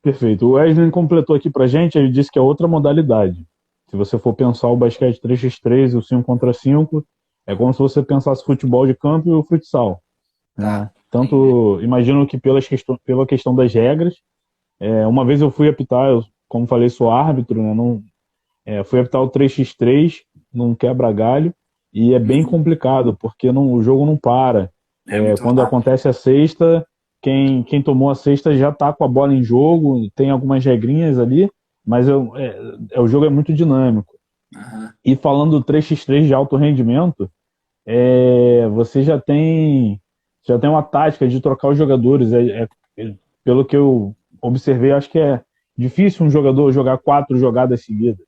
Perfeito. O Wesley completou aqui pra gente, ele disse que é outra modalidade. Se você for pensar o basquete 3x3 e o 5 contra 5, é como se você pensasse futebol de campo e o futsal, Tá, né? entendi. Tanto, imagino que pela questão das regras, uma vez eu fui apitar, como falei, sou árbitro, né? Não, fui apitar o 3x3 num quebra-galho e é bem Uhum. complicado, porque o jogo não para. É muito Quando rápido. acontece a sexta, quem tomou a sexta já está com a bola em jogo, tem algumas regrinhas ali, mas o jogo é muito dinâmico. Aham. E falando do 3x3 de alto rendimento, você já tem uma tática de trocar os jogadores. Pelo que eu observei, acho que é difícil um jogador jogar 4 jogadas seguidas.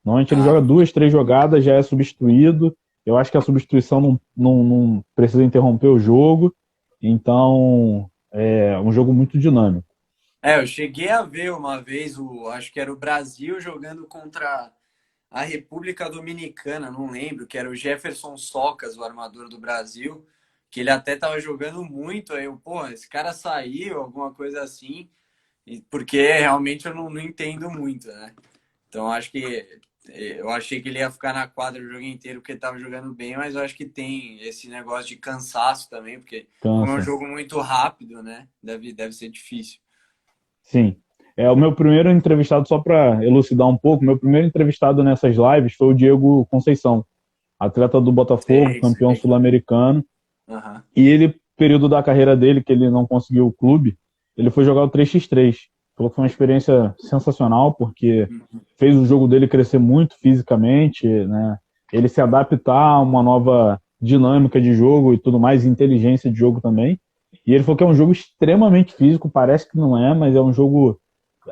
Normalmente ele Ah, joga 2, 3 jogadas, já é substituído Eu acho que a substituição não precisa interromper o jogo, então é um jogo muito dinâmico. Eu cheguei a ver uma vez acho que era o Brasil jogando contra a República Dominicana, não lembro, que era o Jefferson Socas, o armador do Brasil, que ele até tava jogando muito, aí eu, pô, esse cara saiu, alguma coisa assim, porque realmente eu não entendo muito, né? Então acho que eu achei que ele ia ficar na quadra o jogo inteiro porque estava jogando bem, mas eu acho que tem esse negócio de cansaço também, porque como é um Cansa. jogo muito rápido, né? Deve ser difícil. Sim. É o meu primeiro entrevistado, só para elucidar um pouco, meu primeiro entrevistado nessas lives foi o Diego Conceição, atleta do Botafogo, Sei, campeão sei. sul-americano. Aham. E ele, período da carreira dele, que ele não conseguiu o clube, ele foi jogar o 3x3. Falou que foi uma experiência sensacional, porque Uhum. fez o jogo dele crescer muito fisicamente, né? Ele se adaptar a uma nova dinâmica de jogo e tudo mais, inteligência de jogo também. E ele falou que é um jogo extremamente físico, parece que não é, mas é um jogo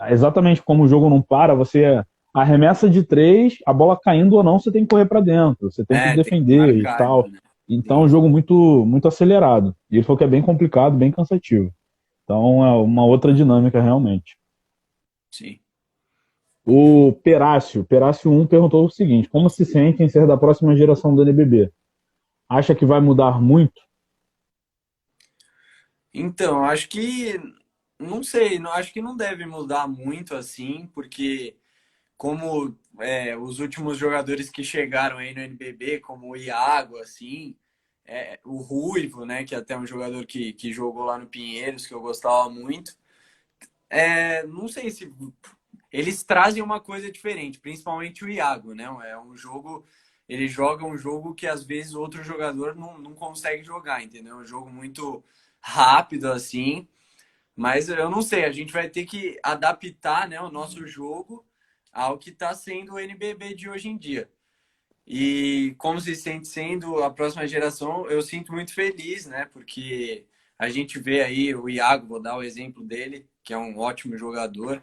exatamente como o jogo não para, você arremessa de três, a bola caindo ou não, você tem que correr para dentro, você tem que Tem que defender e marcar tal. ali, né? Então é Sim, um jogo muito acelerado. E ele falou que é bem complicado, bem cansativo. Então é uma outra dinâmica realmente. sim. O Perácio 1 perguntou o seguinte: como se sente em ser da próxima geração do NBB? Acha que vai mudar muito? Então, acho que não sei, acho que não deve mudar muito assim, porque como os últimos jogadores que chegaram aí no NBB, como o Iago, assim, o Ruivo, né, que é até um jogador que jogou lá no Pinheiros, que eu gostava muito. Não sei se eles trazem uma coisa diferente, principalmente o Iago, né? É um jogo, ele joga um jogo que às vezes outro jogador não consegue jogar, entendeu? É um jogo muito rápido assim, mas eu não sei, a gente vai ter que adaptar, né, o nosso jogo ao que está sendo o NBB de hoje em dia. E como se sente sendo a próxima geração, eu sinto muito feliz, né? Porque a gente vê aí o Iago, vou dar o exemplo dele, que é um ótimo jogador,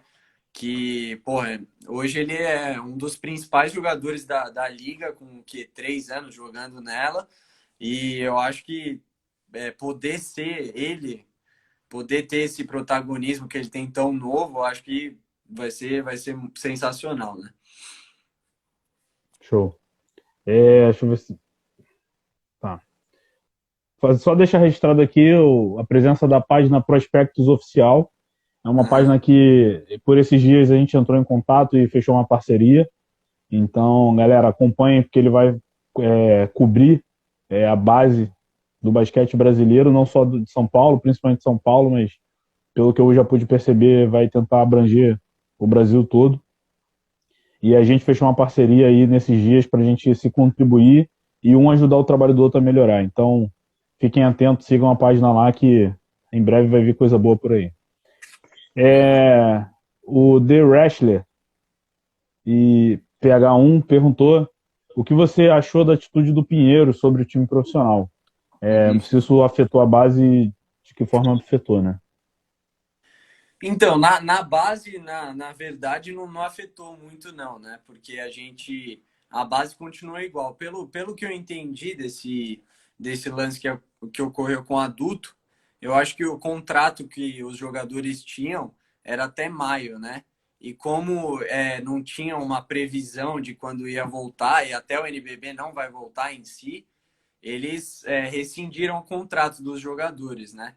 que, porra, hoje ele é um dos principais jogadores da liga, com que 3 anos jogando nela, e eu acho que poder ser ele, poder ter esse protagonismo que ele tem tão novo, eu acho que vai ser sensacional, né? Show. Deixa eu ver se. Tá. Só deixar registrado aqui a presença da página Prospectos Oficial. É uma Aham. página que, por esses dias, a gente entrou em contato e fechou uma parceria. Então, galera, acompanhem, porque ele vai cobrir a base do basquete brasileiro, não só de São Paulo, principalmente de São Paulo, mas pelo que eu já pude perceber, vai tentar abranger o Brasil todo. E a gente fechou uma parceria aí nesses dias para a gente se contribuir e um ajudar o trabalho do outro a melhorar. Então, fiquem atentos, sigam a página lá que em breve vai vir coisa boa por aí. Legal. O The Wrestler e PH1 perguntou o que você achou da atitude do Pinheiro sobre o time profissional. Uhum. Se isso afetou a base, de que forma afetou, né? Então, na base, na verdade, não afetou muito, não, né? Porque a base continua igual. Pelo que eu entendi desse lance que ocorreu com o adulto, eu acho que o contrato que os jogadores tinham era até maio, né? E como não tinha uma previsão de quando ia voltar, e até o NBB não vai voltar em si, eles rescindiram o contrato dos jogadores, né?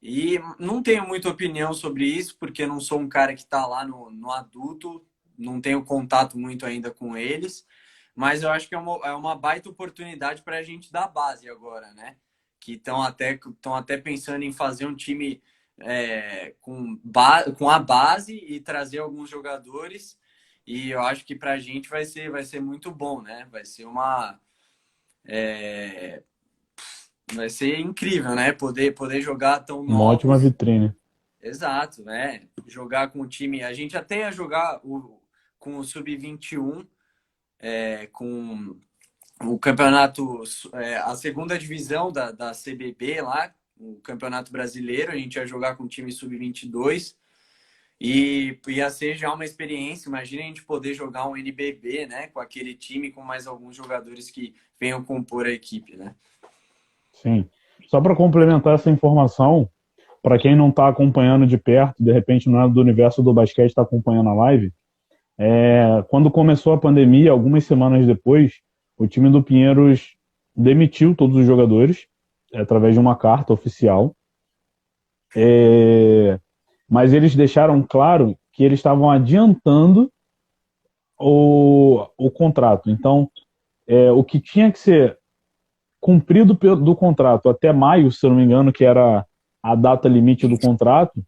E não tenho muita opinião sobre isso, porque não sou um cara que está lá no adulto, não tenho contato muito ainda com eles, mas eu acho que é uma baita oportunidade para a gente da base agora, né? Que estão até pensando em fazer um time com a base e trazer alguns jogadores, e eu acho que para a gente vai ser muito bom, né? Vai ser incrível, né? Poder jogar tão Uma ótima novos. vitrine. Exato, né? Jogar com o time. A gente até ia jogar com o Sub-21, com o campeonato, a segunda divisão da CBB lá, o Campeonato Brasileiro. A gente ia jogar com o time Sub-22. E ia ser já uma experiência. Imagina a gente poder jogar um NBB, né? Com aquele time, com mais alguns jogadores que venham compor a equipe, né? Sim. Só para complementar essa informação, para quem não está acompanhando de perto, de repente não é do universo do basquete, está acompanhando a live, quando começou a pandemia, algumas semanas depois, o time do Pinheiros demitiu todos os jogadores através de uma carta oficial. Mas eles deixaram claro que eles estavam adiantando o contrato. Então, o que tinha que ser cumprido do contrato até maio, se eu não me engano, que era a data limite do contrato,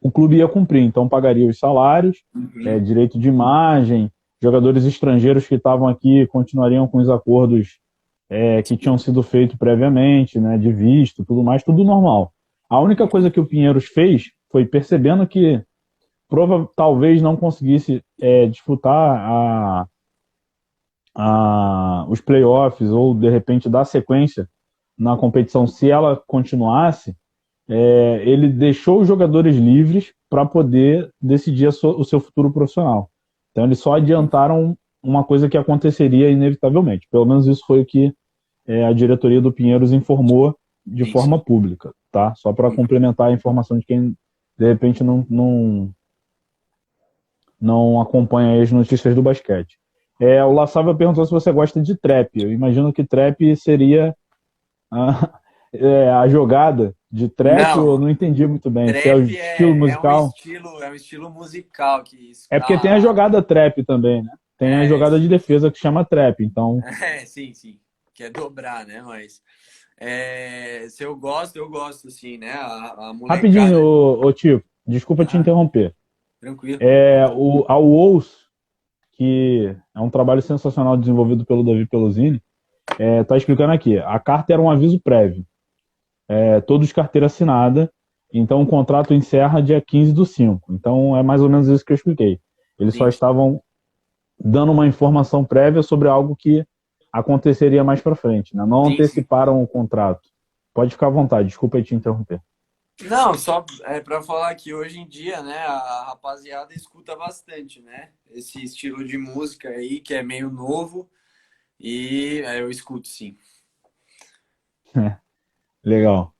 o clube ia cumprir. Então, pagaria os salários, Uhum. direito de imagem, jogadores estrangeiros que estavam aqui continuariam com os acordos que tinham sido feitos previamente, né, de visto, tudo mais, tudo normal. A única coisa que o Pinheiros fez foi percebendo que talvez não conseguisse disputar os playoffs ou de repente dar sequência na competição se ela continuasse, ele deixou os jogadores livres para poder decidir o seu futuro profissional. Então eles só adiantaram uma coisa que aconteceria inevitavelmente. Pelo menos isso foi o que a diretoria do Pinheiros informou de Sim, sim. forma pública, tá? Só para complementar a informação de quem de repente não acompanha as notícias do basquete. O La Sava perguntou se você gosta de trap. Eu imagino que trap seria a, a jogada de trap, eu Não, não entendi muito bem. Se é o trap estilo musical. é um estilo musical que É porque tem a jogada trap também, né? Tem a é, jogada de defesa que chama trap. Então, sim, sim, que é dobrar, né? Mas se eu gosto, sim, né? A rapidinho, molecada. ô Tico, desculpa te Aham, interromper. tranquilo. A WOS, que é um trabalho sensacional desenvolvido pelo Davi Pelosini, está explicando aqui. A carta era um aviso prévio. Todos carteira assinada. Então o contrato encerra dia 15/5. Então é mais ou menos isso que eu expliquei. Eles só Sim, sim. estavam dando uma informação prévia sobre algo que aconteceria mais para frente. Né? Não Sim, sim. anteciparam o contrato. Pode ficar à vontade, desculpa aí te interromper. Não, só para falar que hoje em dia, né, a rapaziada escuta bastante, né? Esse estilo de música aí que é meio novo e eu escuto, sim. Legal.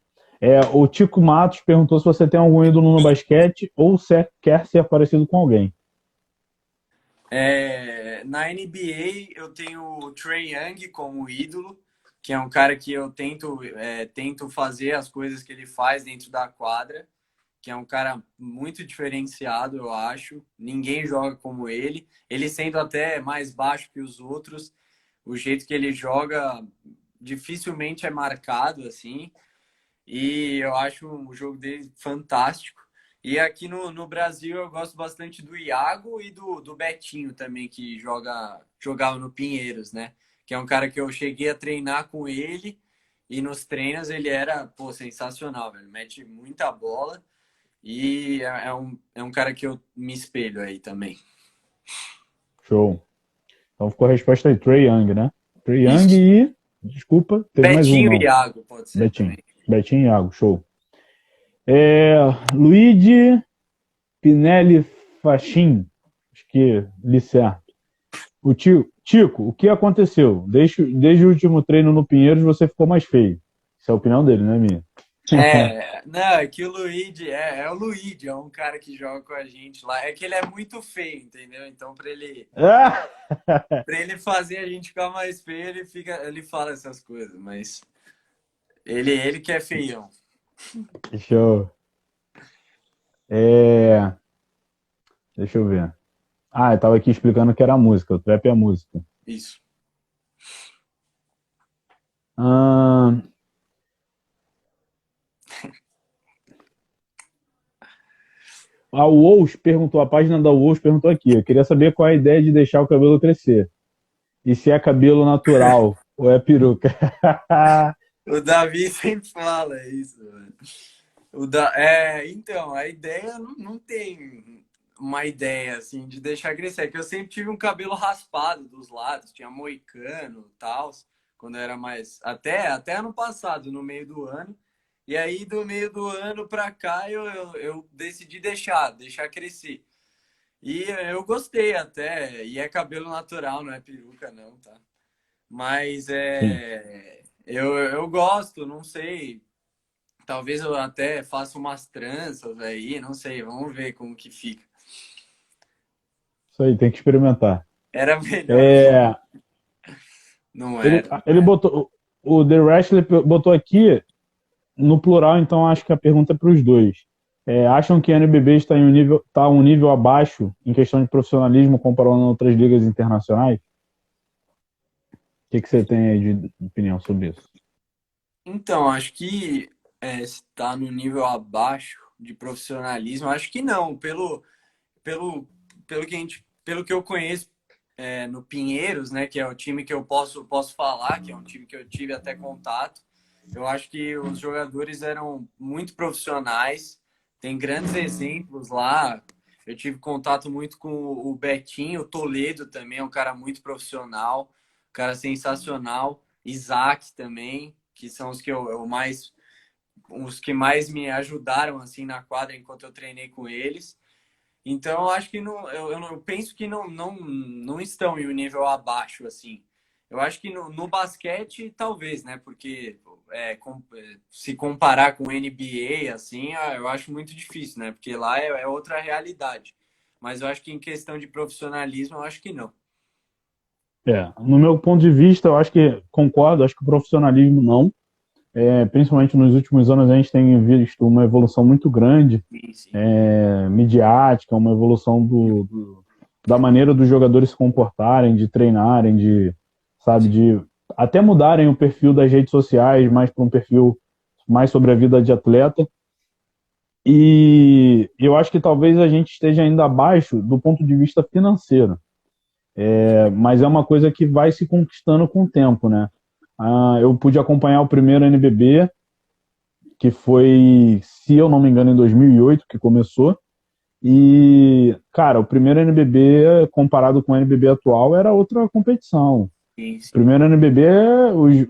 O Tico Matos perguntou se você tem algum ídolo no basquete ou se quer ser parecido com alguém. Na NBA eu tenho o Trae Young como ídolo, que é um cara que eu tento fazer as coisas que ele faz dentro da quadra, que é um cara muito diferenciado, eu acho. Ninguém joga como ele. Ele sendo até mais baixo que os outros, o jeito que ele joga dificilmente é marcado assim. E eu acho o jogo dele fantástico. E aqui no Brasil eu gosto bastante do Iago e do Betinho também, que jogava no Pinheiros, né? Que é um cara que eu cheguei a treinar com ele e nos treinos ele era, pô, sensacional, velho. Mete muita bola e é um cara que eu me espelho aí também. Show. Então ficou a resposta aí, Trey Young, né? Trey Young Isso. e. Desculpa, teve mais um, Betinho e não. Iago pode ser Betinho. também. Betinho e Iago, show. Luigi Pinelli Fachin, acho que li certo. Tico, o que aconteceu? Desde o último treino no Pinheiros você ficou mais feio. Essa é a opinião dele, não é minha? Não, é que o Luigi é o Luigi, é um cara que joga com a gente lá. É que ele é muito feio, entendeu? Então, Ah! pra ele fazer a gente ficar mais feio, ele fala essas coisas, mas ele que é feião. Show. É, deixa eu ver. Eu tava aqui explicando que era a música, o trap é a música. Isso. Ah, a Wous perguntou, a página da Wous perguntou aqui. Eu queria saber qual é a ideia de deixar o cabelo crescer. E se é cabelo natural ou é peruca. O Davi sempre fala isso, mano. Então, a ideia não tem uma ideia assim de deixar crescer. É que eu sempre tive um cabelo raspado dos lados, tinha moicano e tal, quando eu era mais. Até ano passado, no meio do ano. E aí, do meio do ano para cá, eu decidi deixar crescer. E eu gostei até, e é cabelo natural, não é peruca não, tá? Mas Sim. eu gosto, não sei. Talvez eu até faça umas tranças aí, não sei, vamos ver como que fica. Isso aí, tem que experimentar. Era melhor É, não ele, era, não ele era. botou, o The Wrestler botou aqui no plural, então acho que a pergunta é para os dois. Acham que a NBB está tá um nível abaixo em questão de profissionalismo comparando a outras ligas internacionais? Que você tem aí de opinião sobre isso? Então, acho que está no nível abaixo de profissionalismo, acho que não, pelo, pelo que eu conheço no Pinheiros, né, que é o time que eu posso falar, que é um time que eu tive até contato. Eu acho que os jogadores eram muito profissionais, tem grandes exemplos lá. Eu tive contato muito com o Betinho, o Toledo também é um cara muito profissional, um cara sensacional. Isaac também, que são eu mais os que mais me ajudaram assim na quadra enquanto eu treinei com eles. Então, eu acho que eu penso que não estão em um nível abaixo, assim. Eu acho que no basquete, talvez, né? Porque se comparar com o NBA, assim, eu acho muito difícil, né? Porque lá é outra realidade. Mas eu acho que em questão de profissionalismo, eu acho que não. No meu ponto de vista, eu acho que concordo, acho que o profissionalismo não. Principalmente nos últimos anos, a gente tem visto uma evolução muito grande, Sim, sim. midiática, uma evolução da maneira dos jogadores se comportarem, de treinarem, sabe, Sim. de até mudarem o perfil das redes sociais mais para um perfil mais sobre a vida de atleta. E eu acho que talvez a gente esteja ainda abaixo do ponto de vista financeiro. Mas é uma coisa que vai se conquistando com o tempo, né? Eu pude acompanhar o primeiro NBB, que foi, se eu não me engano, em 2008 que começou. E, cara, o primeiro NBB comparado com o NBB atual era outra competição. Sim, O sim. primeiro NBB,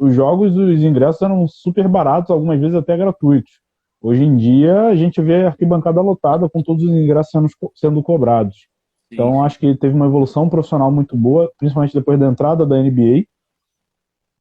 os jogos, os ingressos eram super baratos, algumas vezes até gratuitos. Hoje em dia, a gente vê a arquibancada lotada com todos os ingressos sendo cobrados. Sim, Então, sim. acho que teve uma evolução profissional muito boa, principalmente depois da entrada da NBA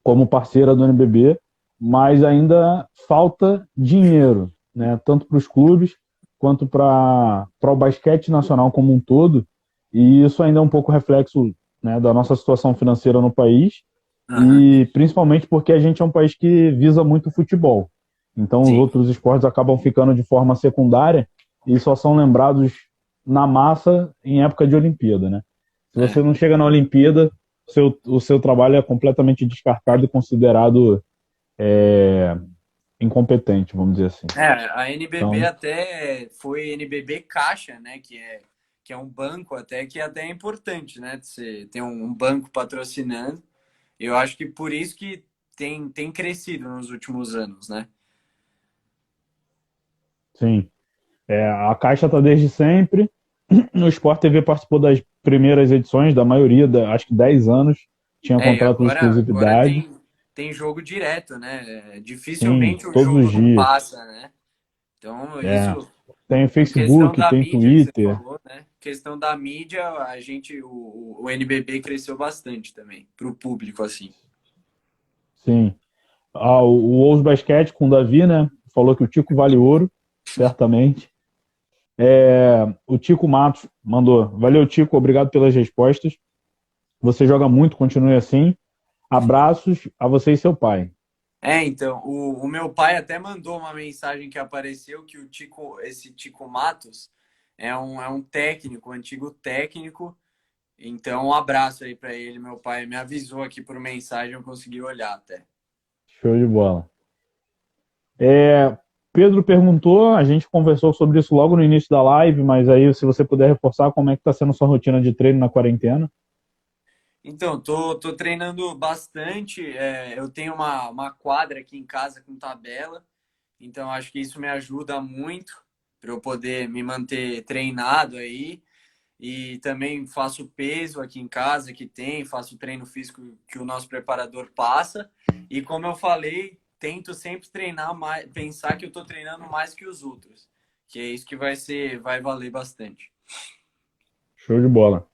como parceira do NBB, mas ainda falta dinheiro, né? Tanto para os clubes quanto para o basquete nacional como um todo. E isso ainda é um pouco reflexo, né, da nossa situação financeira no país Aham. e principalmente porque a gente é um país que visa muito futebol. Então os Sim. outros esportes acabam ficando de forma secundária e só são lembrados na massa em época de Olimpíada, né? Se você É. não chega na Olimpíada, o seu trabalho é completamente descartado e considerado incompetente, vamos dizer assim. A NBB Então, até foi NBB Caixa, né? Que é um banco até que até é importante, né? Você tem um banco patrocinando. Eu acho que por isso que tem crescido nos últimos anos, né? sim, a Caixa está desde sempre. O Sport TV participou das primeiras edições, da maioria, acho que 10 anos, tinha E contrato de agora exclusividade. tem jogo direto, né? Sim, Dificilmente o todos os jogo não dias. passa, né? Então, É. isso, Tem o em questão Facebook, da tem mídia que você Twitter. falou, né? Questão da mídia, o NBB cresceu bastante também, para o público, assim. Sim. O Ous Basquete com o Davi, né? Falou que o Tico vale ouro, certamente. O Tico Matos mandou. Valeu, Tico, obrigado pelas respostas. Você joga muito, continue assim. Abraços a você e seu pai. Então, o meu pai até mandou uma mensagem que apareceu que esse Tico Matos é um técnico, um antigo técnico. Então, um abraço aí para ele. Meu pai me avisou aqui por mensagem, eu consegui olhar até. Show de bola. Pedro perguntou, a gente conversou sobre isso logo no início da live, mas aí se você puder reforçar como é que está sendo sua rotina de treino na quarentena. Então, tô treinando bastante. Eu tenho uma quadra aqui em casa com tabela, então acho que isso me ajuda muito para eu poder me manter treinado aí. E também faço peso aqui em casa que tem, faço treino físico que o nosso preparador passa. E como eu falei, tento sempre treinar mais, pensar que eu tô treinando mais que os outros. Que é isso que vai valer bastante. Show de bola.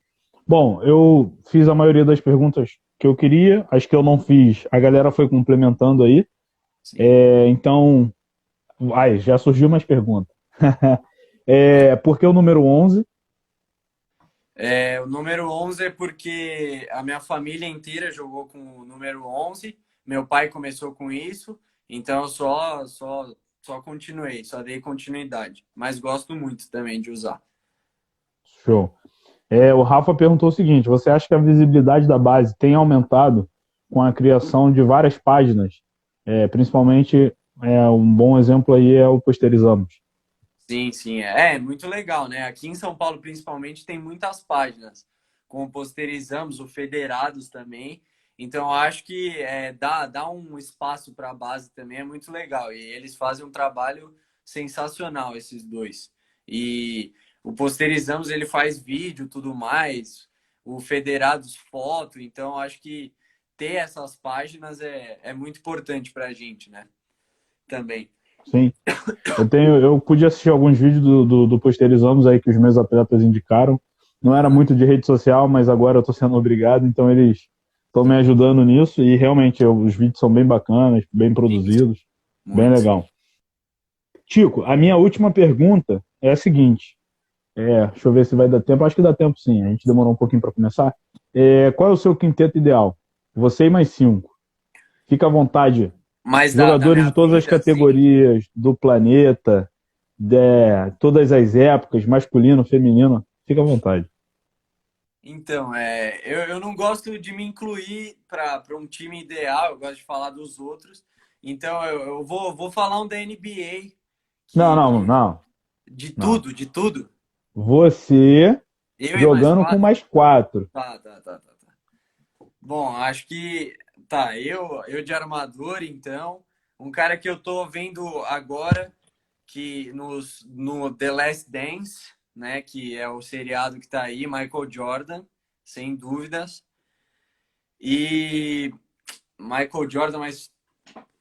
Bom, eu fiz a maioria das perguntas que eu queria, as que eu não fiz, a galera foi complementando aí. Sim. Então, já surgiu mais perguntas. Por que o número 11? O número 11 é porque a minha família inteira jogou com o número 11. Meu pai começou com isso, então eu só continuei, só dei continuidade. Mas gosto muito também de usar. Show. O Rafa perguntou o seguinte: você acha que a visibilidade da base tem aumentado com a criação de várias páginas? Principalmente, um bom exemplo aí é o Posterizamos. Sim, sim, é muito legal, né? Aqui em São Paulo, principalmente, tem muitas páginas, como Posterizamos, o Federados também. Então, eu acho que dá um espaço para a base também é muito legal. E eles fazem um trabalho sensacional, esses dois. E o Posterizamos, ele faz vídeo, tudo mais. O Federados, foto. Então, eu acho que ter essas páginas é muito importante para a gente, né? Também. Sim. Eu pude assistir alguns vídeos do Posterizamos aí que os meus atletas indicaram. Não era Aham. muito de rede social, mas agora eu estou sendo obrigado, então eles estão me ajudando nisso e realmente os vídeos são bem bacanas, bem Sim, produzidos, bem muito. legal. Tico, a minha última pergunta é a seguinte: deixa eu ver se vai dar tempo. Acho que dá tempo sim, a gente demorou um pouquinho para começar. Qual é o seu quinteto ideal? Você e mais cinco. Fica à vontade. Mas da Jogadores minha de todas as vida, assim. categorias do planeta, todas as épocas, masculino, feminino. Fica à vontade. Então, eu não gosto de me incluir para um time ideal, eu gosto de falar dos outros. Então, eu vou falar um da NBA, Não, que, não, que não, de não. tudo, de tudo. Você Eu e mais jogando com quatro? mais quatro. Tá. Bom, acho que tá, eu de armador, então, um cara que eu tô vendo agora, que no The Last Dance, né, que é o seriado que tá aí, Michael Jordan, sem dúvidas. E Michael Jordan, mas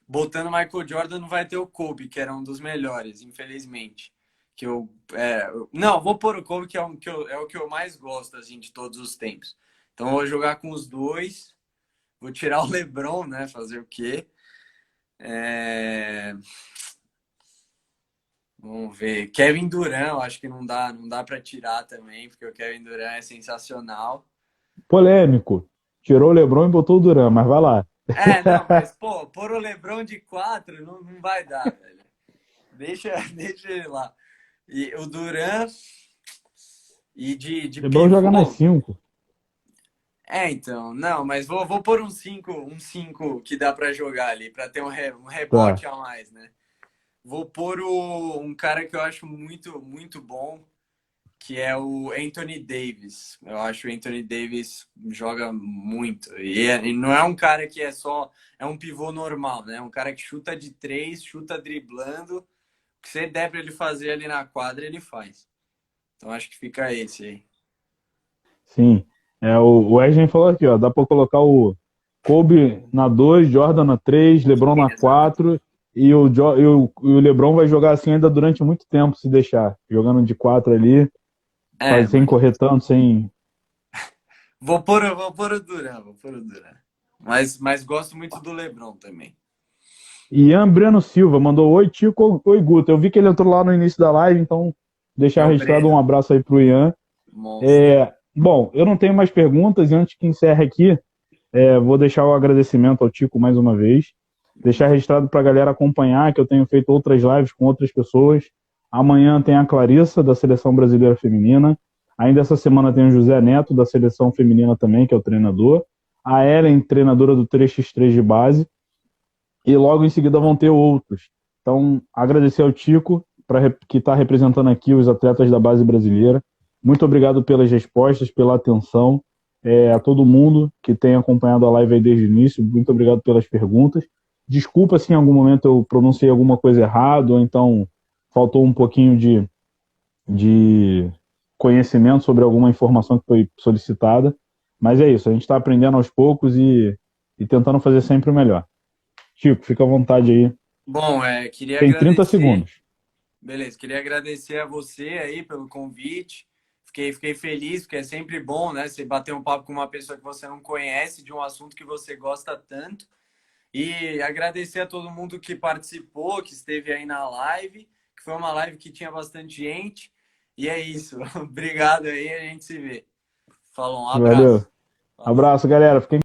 botando Michael Jordan não vai ter o Kobe, que era um dos melhores, infelizmente. Não, vou pôr o Kobe, que é o que eu mais gosto assim, de todos os tempos. Então eu vou jogar com os dois. Vou tirar o LeBron, né? Fazer o quê? É... Vamos ver. Kevin Durant, eu acho que não dá para tirar também, porque o Kevin Durant é sensacional. Polêmico. Tirou o LeBron e botou o Duran, mas vai lá. Não, mas pô, pôr o LeBron de 4 não vai dar, velho. Deixa, deixa ele lá. E o Durant e de LeBron joga nas pivô. 5. Então, não, mas vou pôr um cinco que dá para jogar ali, para ter um Tá. rebote a mais, né? Vou pôr um cara que eu acho muito, muito bom, que é o Anthony Davis. Eu acho o Anthony Davis joga muito. E não é um cara que é um pivô normal, né? É um cara que chuta de três, chuta driblando. O que você der para ele fazer ali na quadra, ele faz. Então acho que fica esse aí. Sim. O Wesley falou aqui, ó. Dá pra colocar o Kobe na 2, Jordan na 3, LeBron na Exato. 4. E o LeBron vai jogar assim ainda durante muito tempo, se deixar. Jogando de 4 ali, sem Mas correr tanto, sem. vou pôr o Duran, vou pôr o Duran. Mas gosto muito do LeBron também. Ian Breno Silva mandou: Oi, Tico. Oi, Guto. Eu vi que ele entrou lá no início da live, então É deixar o registrado um Breno, abraço aí pro Ian. monstro. Bom, eu não tenho mais perguntas e antes que encerre aqui, vou deixar o agradecimento ao Tico mais uma vez. Deixar registrado para a galera acompanhar que eu tenho feito outras lives com outras pessoas. Amanhã tem a Clarissa, da Seleção Brasileira Feminina. Ainda essa semana tem o José Neto, da Seleção Feminina também, que é o treinador. A Ellen, treinadora do 3x3 de base. E logo em seguida vão ter outros. Então, agradecer ao Tico, que está representando aqui os atletas da base brasileira. Muito obrigado pelas respostas, pela atenção. A todo mundo que tem acompanhado a live aí desde o início, muito obrigado pelas perguntas. Desculpa se em algum momento eu pronunciei alguma coisa errada, ou então faltou um pouquinho de conhecimento sobre alguma informação que foi solicitada. Mas é isso, a gente está aprendendo aos poucos e tentando fazer sempre o melhor. Chico, fica à vontade aí. Bom, queria Tem 30 agradecer. segundos. Beleza, queria agradecer a você aí pelo convite. Fiquei feliz, porque é sempre bom, né? Você bater um papo com uma pessoa que você não conhece, de um assunto que você gosta tanto. E agradecer a todo mundo que participou, que esteve aí na live, que foi uma live que tinha bastante gente. E é isso. Obrigado aí, a gente se vê. Falou, um Valeu. abraço. Falou. Abraço, galera. Fiquem